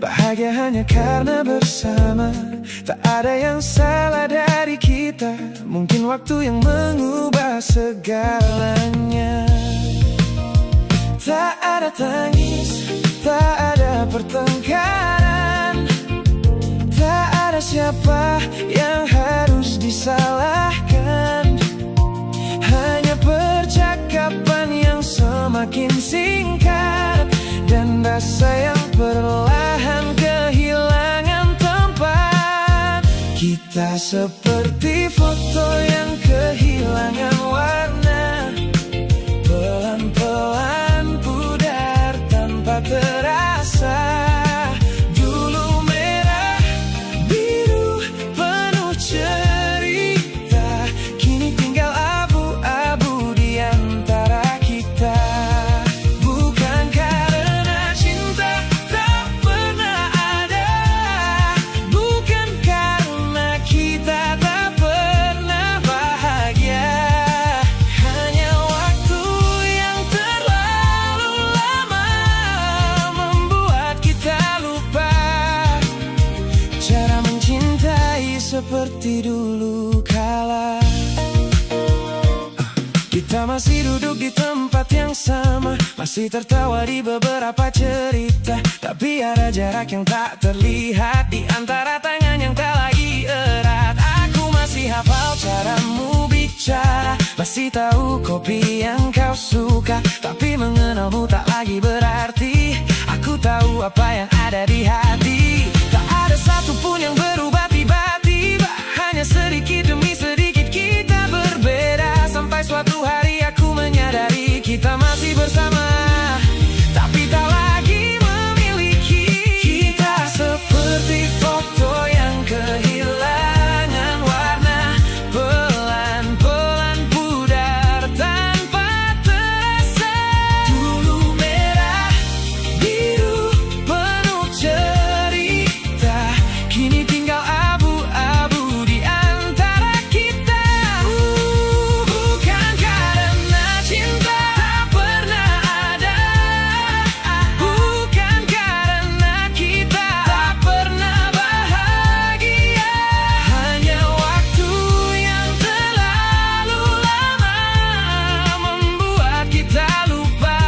bahagia hanya karena bersama. Tak ada yang salah dari kita, mungkin waktu yang mengubah segalanya. Tak ada tangis, tak ada pertengkaran, tak ada siapa yang harus disalahkan. Hanya percakapan yang semakin singkat dan rasa yang perlahan kehilangan tempat. Kita seperti foto yang kehilangan warna, pelan-pelan pudar tanpa terasa. Dulu merah, biru, penuh cerita, kini tinggal abu-abu di antara kita. Bukan karena cinta tak pernah ada, bukan karena kita Kita masih duduk di tempat yang sama, masih tertawa di beberapa cerita. Tapi ada jarak yang tak terlihat di antara tangan yang tak lagi erat. Aku masih hafal caramu bicara, masih tahu kopi yang kau suka. Tapi mengenalmu tak lagi berarti aku tahu apa yang ada di hati. Tak ada satupun yang berubah tiba-tiba, hanya sedikit demi sedikit kita berbeda. Sampai suatu hari aku menyadari kita masih bersama, tapi tak lagi memiliki. Kita seperti foto yang kehilangan warna, pelan-pelan pudar tanpa terasa. Dulu merah, biru, penuh cerita, kini tinggal abu-abu di antara kita. Bukan karena cinta tak pernah ada, bukan karena kita tak pernah bahagia. Hanya waktu yang terlalu lama membuat kita lupa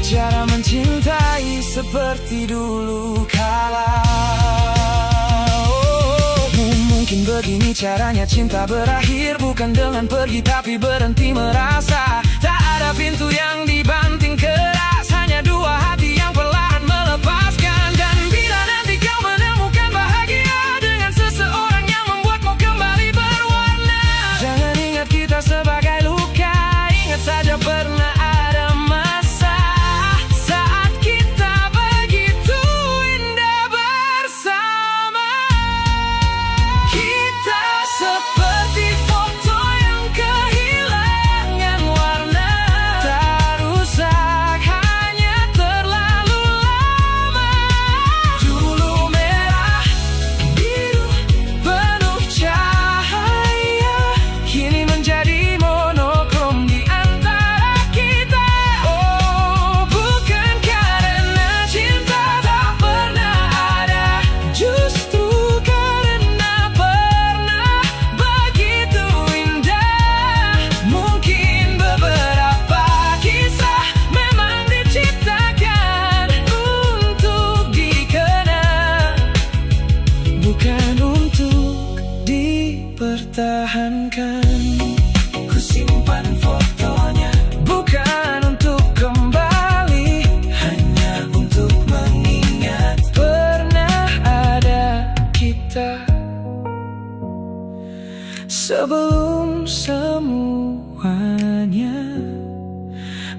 cara mencintai seperti dulu kala. Mungkin begini caranya cinta berakhir, bukan dengan pergi tapi berhenti merasa. Tak ada pintu yang dibanting keras, hanya dua hati yang perlahan melepaskan. Dan bila nanti kau menemukan bahagia dengan seseorang yang membuatmu kembali berwarna, jangan ingat kita sebagai luka, ingat saja pernah ada masa saat kita begitu indah bersama. Kita seperti foto yang kehilangan warna, tak rusak, hanya terlalu lama. Dulu merah, biru, penuh cahaya, kini menjadi monokrom di antara kita. Oh, bukan karena cinta tak pernah ada, justru karena pernah begitu indah. Mungkin beberapa kisah memang diciptakan untuk dikenang, bukan untuk dipertahankan. Ku simpan fotonya, bukan untuk kembali, hanya untuk mengingat pernah ada kita. Sebelum semuanya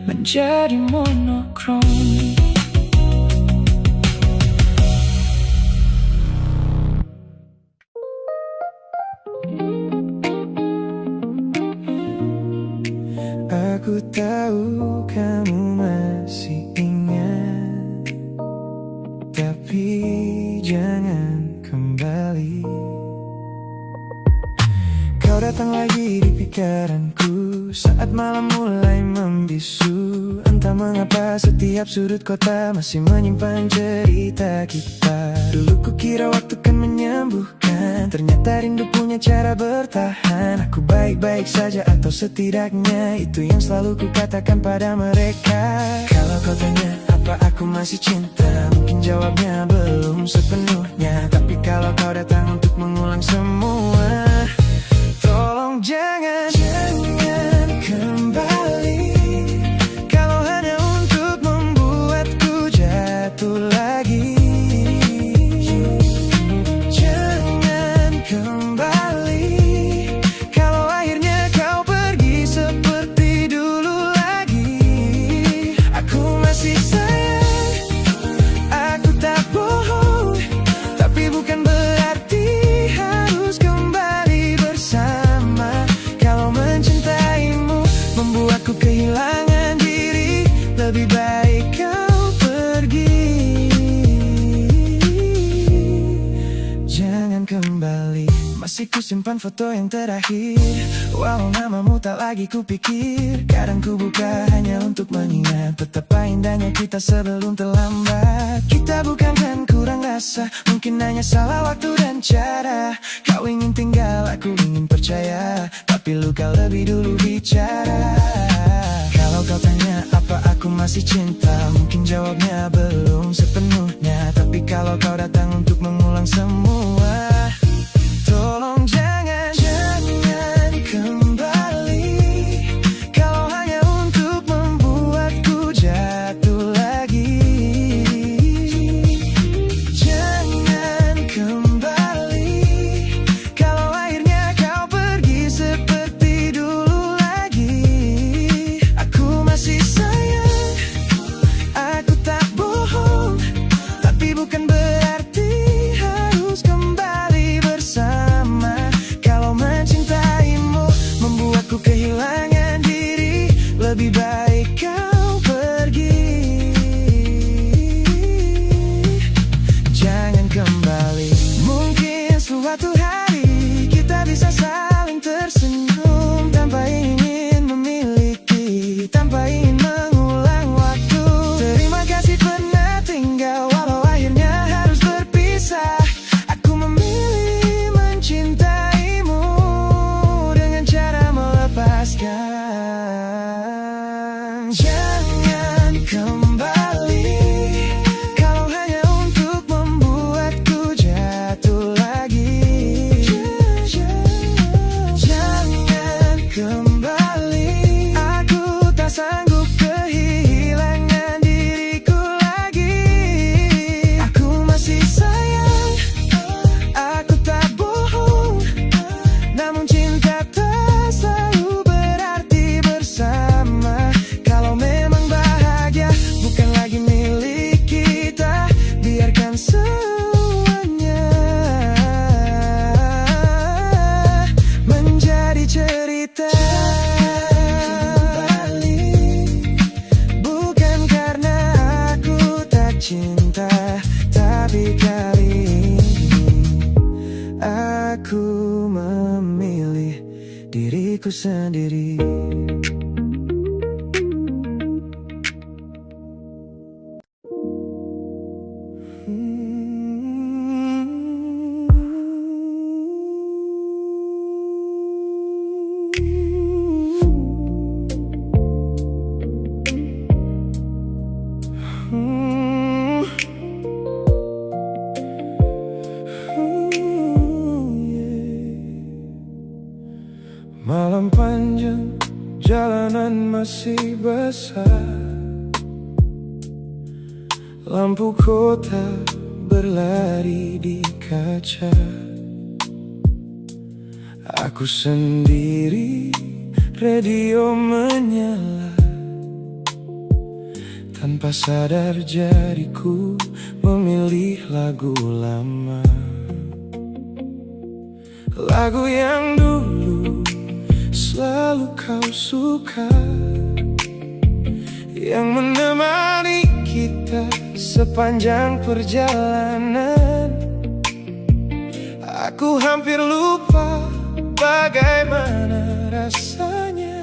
menjadi monokrom. Aku tahu kamu masih ingat, tapi jangan kembali. Kau datang lagi di pikiranku saat malam mulai membisu. Entah mengapa setiap sudut kota masih menyimpan cerita kita. Dulu kukira waktu kan menyembuhkan, ternyata rindu punya cara bertahan. Aku baik-baik saja atau setidaknya itu yang selalu kukatakan pada mereka. Kalau kau tanya apa aku masih cinta, mungkin jawabnya belum sepenuhnya. Tapi kalau kau datang untuk mengulang semua, tolong jangan kembali. Kalau hanya untuk membuatku jatuh lagi, jangan kembali. Kalau akhirnya kau pergi seperti dulu lagi, aku masih sayang, aku tak bohong. Tapi bukan berarti harus kembali bersama. Kalau mencintaimu membuatku kehilangan diri, lebih baik kau pergi, jangan kembali. Masih kusimpan foto yang terakhir, walau namamu tak lagi kupikir. Kadang ku buka hanya untuk mengingat betapa indahnya kita sebelum terlambat. Kita bukan kan kurang rasa, mungkin hanya salah waktu dan cara. Kau ingin tinggal, aku ingin percaya, tapi tapi luka lebih dulu bicara. Kalau kau tanya apa aku masih cinta, mungkin jawabnya belum sepenuhnya. Tapi kalau kau datang untuk mengulang semua, tolong jangan kembali. Kalau hanya untuk membuatku jatuh lagi, jangan kembali. Kalau akhirnya kau pergi seperti dulu lagi, aku masih sayang, aku tak bohong. Tapi bukan berarti harus kembali bersama. Kalau mencintaimu membuatku kehilangan diri, lebih baik kau pergi. Jangan kembali. Mungkin suatu hari kita bisa saling tersenyum, tanpa ingin memiliki, tanpa ingin mengulang waktu. Terima kasih pernah tinggal, walau akhirnya harus berpisah. Aku memilih mencintaimu dengan cara melepaskan. Jangan kembali. Kalau hanya untuk membuatku jatuh lagi, jangan kembali. Aku tak sanggup kehilangan diriku lagi. Aku masih sayang, aku tak bohong. Namun cinta tak selalu berarti bersama. Kalau memang bahagia bukan lagi milik kita, biarkan semuanya menjadi cerita. Bukan karena aku tak cinta, tapi kali ini aku memilih diriku sendiri. Malam panjang, jalanan masih basah. Lampu kota berlari di kaca. Aku sendiri, radio menyala. Tanpa sadar jariku memilih lagu lama. Lagu yang dulu selalu kau suka, yang menemani kita sepanjang perjalanan. Aku hampir lupa bagaimana rasanya,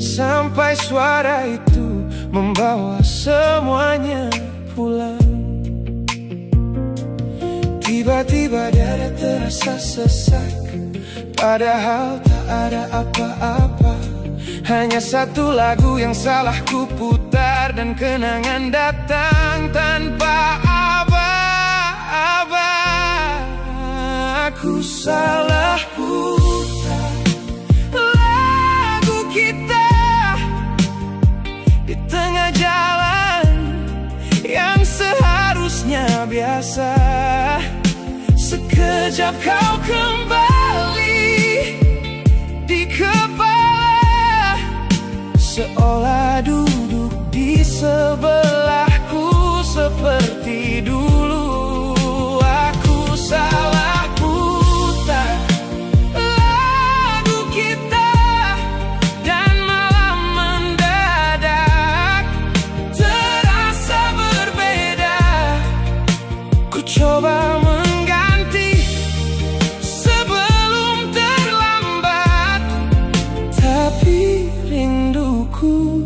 sampai suara itu membawa semuanya pulang. Tiba-tiba dada terasa sesak, padahal tak ada apa-apa. Hanya satu lagu yang salah ku putar, dan kenangan datang tanpa aba-aba. Aku salah putar lagu kita di tengah jalan yang seharusnya biasa. Sekejap kau kembali di kepala, seolah duduk di sebelahku seperti dulu. Aku salah putar lagu kita, dan malam mendadak terasa berbeda. Ku coba mengganti sebelum terlambat, tapi rinduku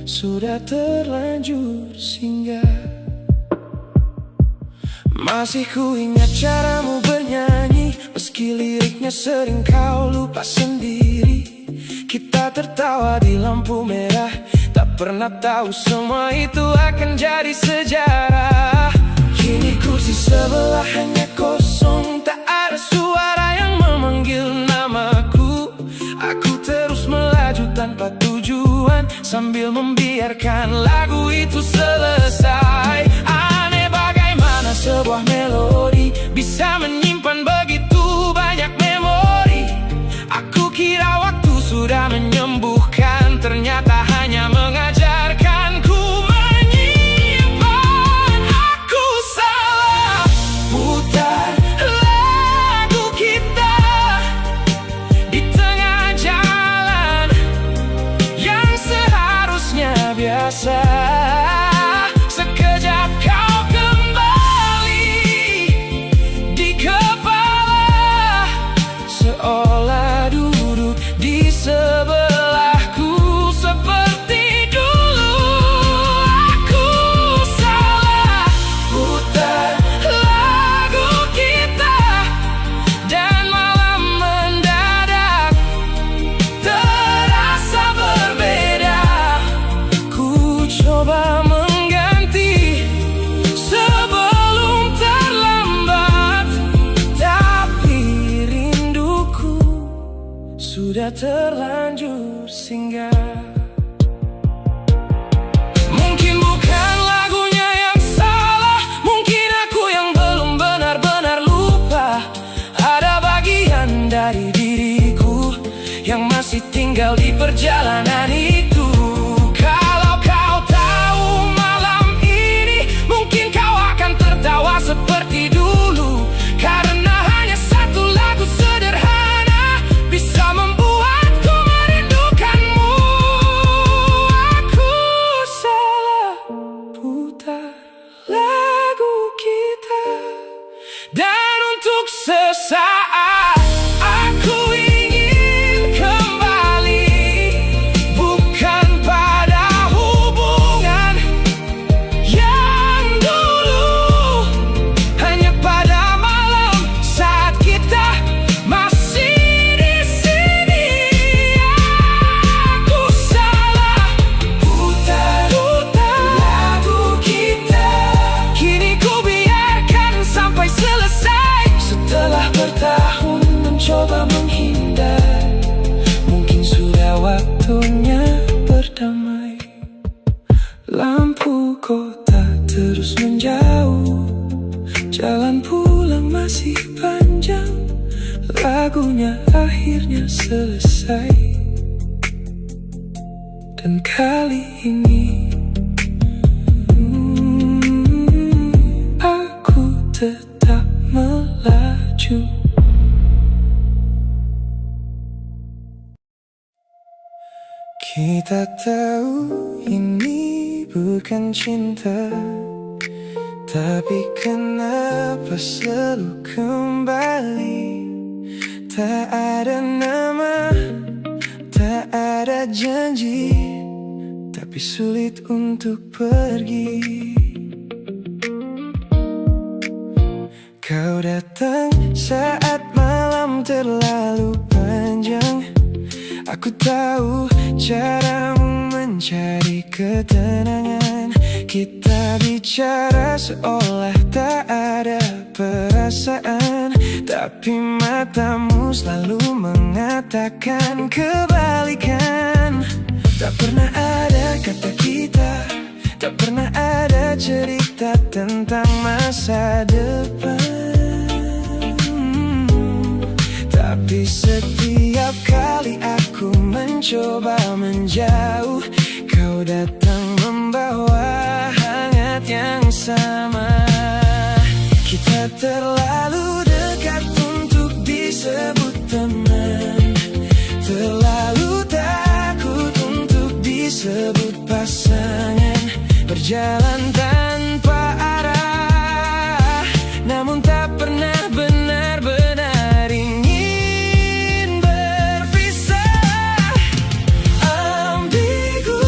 sudah terlanjur singgah. Masih ku ingat caramu bernyanyi, meski Meski liriknya sering kau lupa sendiri, kita tertawa di lampu merah, tak pernah tahu semua itu akan jadi sejarah. Kini kursi sebelah hanya kosong, tak ada suara yang memanggil namaku. Aku terus melaju tanpa tujuan, sambil membiarkan lagu itu selesai. Aneh bagaimana sebuah melodi bisa menyimpan begitu banyak memori. Aku kira waktu sudah menyembuhkan, ternyata hanya mengajarkanku menyimpan. Aku salah, putar lagu kita di tengah jalan yang seharusnya biasa. Sekejap kau kembali di kepala, seolah duduk di sebelahku seperti dulu. Aku salah, putar lagu kita dan malam mendadak terasa berbeda. Ku coba mengganti sebelum terlambat, tapi rinduku sudah terlanjur singgah. Mungkin bukan lagunya yang salah, mungkin aku yang belum benar-benar lupa. Ada bagian dari diriku yang masih tinggal di perjalanan itu. Kalau kau tahu malam ini, mungkin kau akan tertawa seperti dulu, karena hanya satu lagu sederhana bisa membuatku merindukanmu. Aku salah, putar lagu kita, dan untuk sesaat aku ingin kembali, bukan pada hubungan yang dulu, hanya pada malam saat kita masih di sini. Aku salah, putar lagu kita, kini ku biarkan sampai selesai. Setelah bertahun mencoba menghindar, mungkin sudah waktunya berdamai. Lampu kota terus menjauh, jalan pulang masih panjang. Lagunya akhirnya selesai, dan kali ini aku tetap melaju. Kita tahu ini bukan cinta, tapi kenapa selalu kembali? Tak ada nama, tak ada janji, tapi sulit untuk pergi. Kau datang saat malam terlalu panjang. Aku tahu caramu mencari ketenangan. Kita bicara seolah tak ada perasaan, tapi matamu selalu mengatakan kebalikan. Tak pernah ada kata kita, tak pernah ada cerita tentang masa depan. Tapi setiap kali aku mencoba menjauh, kau datang membawa hangat yang sama. Kita terlalu dekat untuk disebut teman, terlalu takut untuk disebut pasangan. Berjalan tanpa arah, namun tak pernah benar-benar ingin berpisah. Ambigu,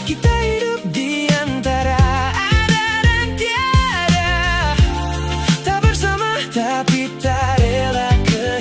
kita hidup di antara ada dan tiada, tak bersama tapi tak rela ke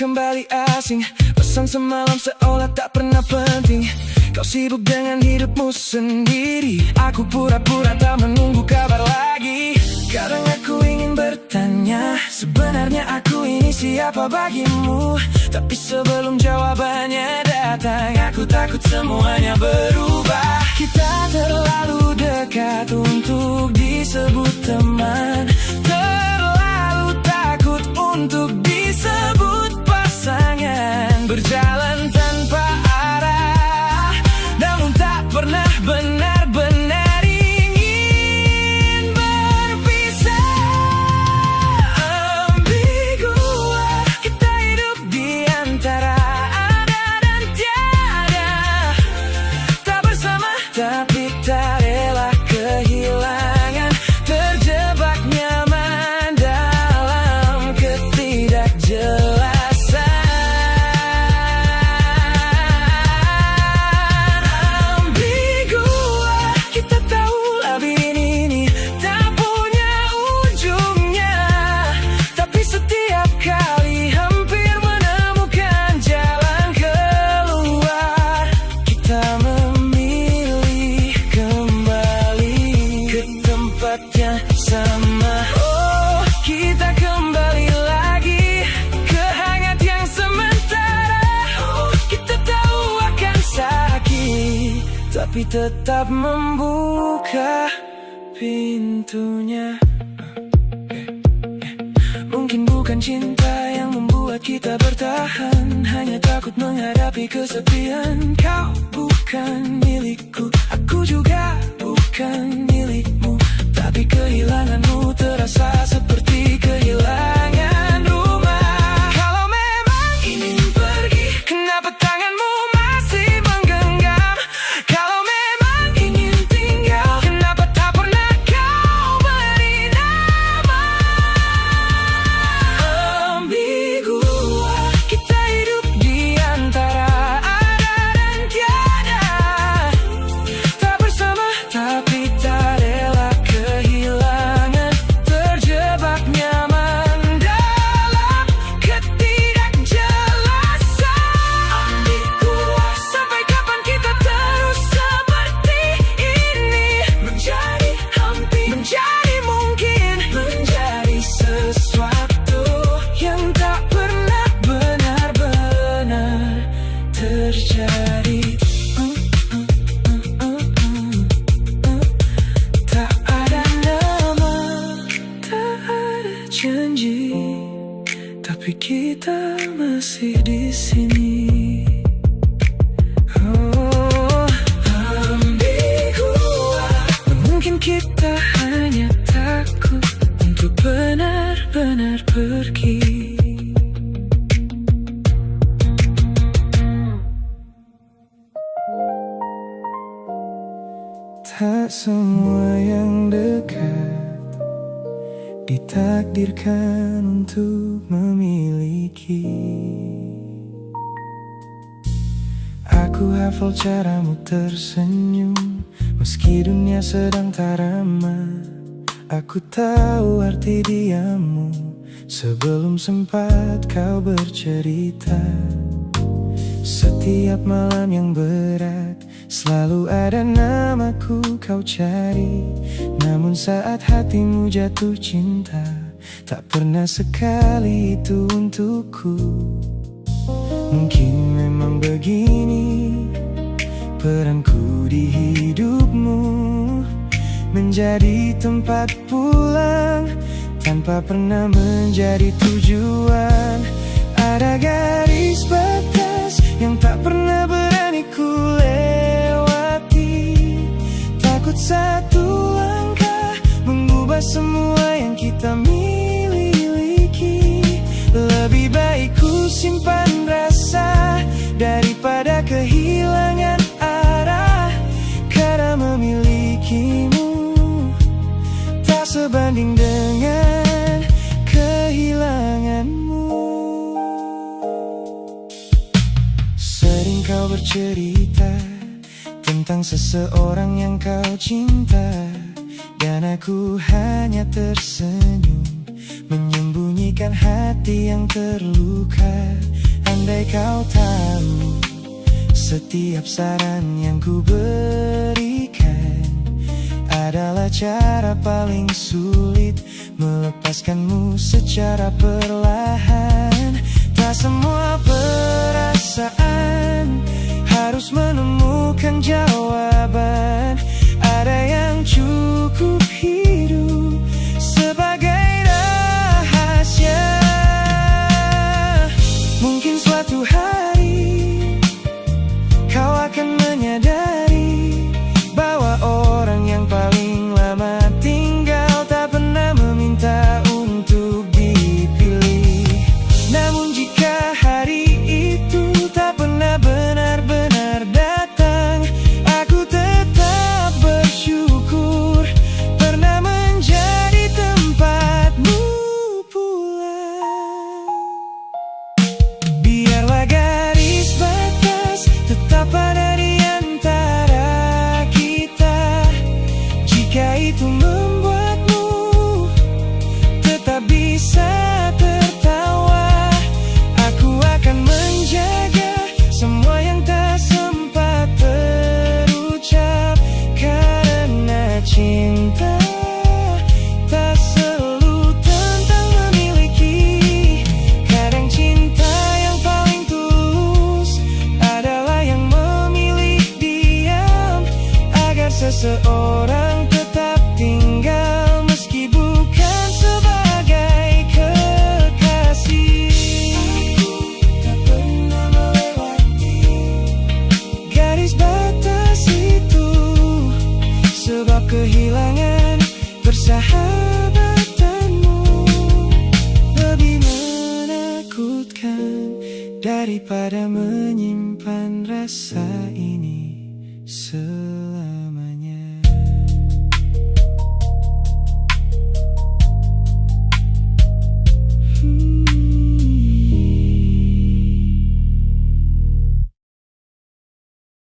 kembali asing. Pesan semalam seolah tak pernah penting. Kau sibuk dengan hidupmu sendiri. Aku pura-pura tak menunggu kabar lagi. Kadang aku ingin bertanya, sebenarnya aku ini siapa bagimu? Tapi sebelum jawabannya datang, aku takut semuanya berubah. Kita terlalu dekat untuk disebut teman, terlalu takut untuk disebut pasangan. Berjalan tanpa arah, namun tak pernah benar-benar ingin berpisah. Ambigu, kita hidup di antara ada dan tiada. Tak bersama tapi tak rela kehilangan. Terjebak nyaman dalam ketidakjelasan. Ambigu, kita tahu labirin ini tak punya ujungnya. Tapi setiap kali hampir menemukan jalan keluar, kita memilih kembali ke tempat yang sama. Oh, kita kembali lagi ke hangat yang sementara. Oh, kita tahu akan sakit, tapi tetap membuka pintunya. Mungkin bukan cinta yang membuat kita bertahan, hanya takut menghadapi kesepian. Kau bukan milikku, aku juga bukan milikmu. Tapi kehilanganmu terasa seperti kehilangan rumah. Kalau memang ingin pergi, kenapa tanganmu masih menggenggam? Kalau memang ingin tinggal, kenapa tak pernah kau beri nama? Ambigu, kita hidup di antara ada dan tiada. Tak bersama tapi tak rela kehilangan. Terjebak nyaman dalam ketidakjelasan. Ambigu, sampai kapan kita terus seperti ini? Menjadi hampir, menjadi mungkin, menjadi sesuatu yang tak pernah benar-benar terjadi. Tak ada nama, tak ada janji, tapi kita masih di sini. Oh, ambigu, mungkin kita hanya takut untuk benar-benar pergi. Tak semua yang dekat ditakdirkan untuk memiliki. Aku hafal caramu tersenyum, meski dunia sedang tak ramah. Aku tahu arti diammu sebelum sempat kau bercerita. Setiap malam yang berat, selalu ada namaku kau cari. Namun saat hatimu jatuh cinta, tak pernah sekali itu untukku. Mungkin memang begini peranku di hidupmu, menjadi tempat pulang tanpa pernah menjadi tujuan. Ada garis batas yang tak pernah berani ku lewati. Takut satu langkah mengubah semua yang kita miliki. Lebih baik ku simpan rasa daripada kehilangan arah. Karena memilikimu tak sebanding dengan kehilanganmu. Sering kau bercerita tentang seseorang yang kau cinta, dan aku hanya tersenyum menyembunyikan hati yang terluka. Andai kau tahu setiap saran yang ku berikan adalah cara paling sulit melepaskanmu secara perlahan. Tak semua perasaan harus menemukan jawaban. Ada yang cukup hidup sebagai rahasia. Mungkin suatu hari kau akan menyadari bahwa orang yang paling lama tinggal tak pernah meminta untuk dipilih. Namun jika hari itu tak pernah benar-benar datang, aku tetap bersyukur pernah menjadi tempatmu pulang. Biarlah garis batas tetap ada di antara kita. Jika itu membuatmu tetap bisa tertawa, aku akan menjaga semua yang tak sempat terucap. Karena cinta tak selalu tentang memiliki. Kadang cinta yang paling tulus adalah yang memilih diam agar seseorang tetap tinggal meski bukan sebagai kekasih. Aku tak pernah melewati garis batas itu, sebab kehilangan persahabatanmu lebih menakutkan daripada menyimpan rasa ini.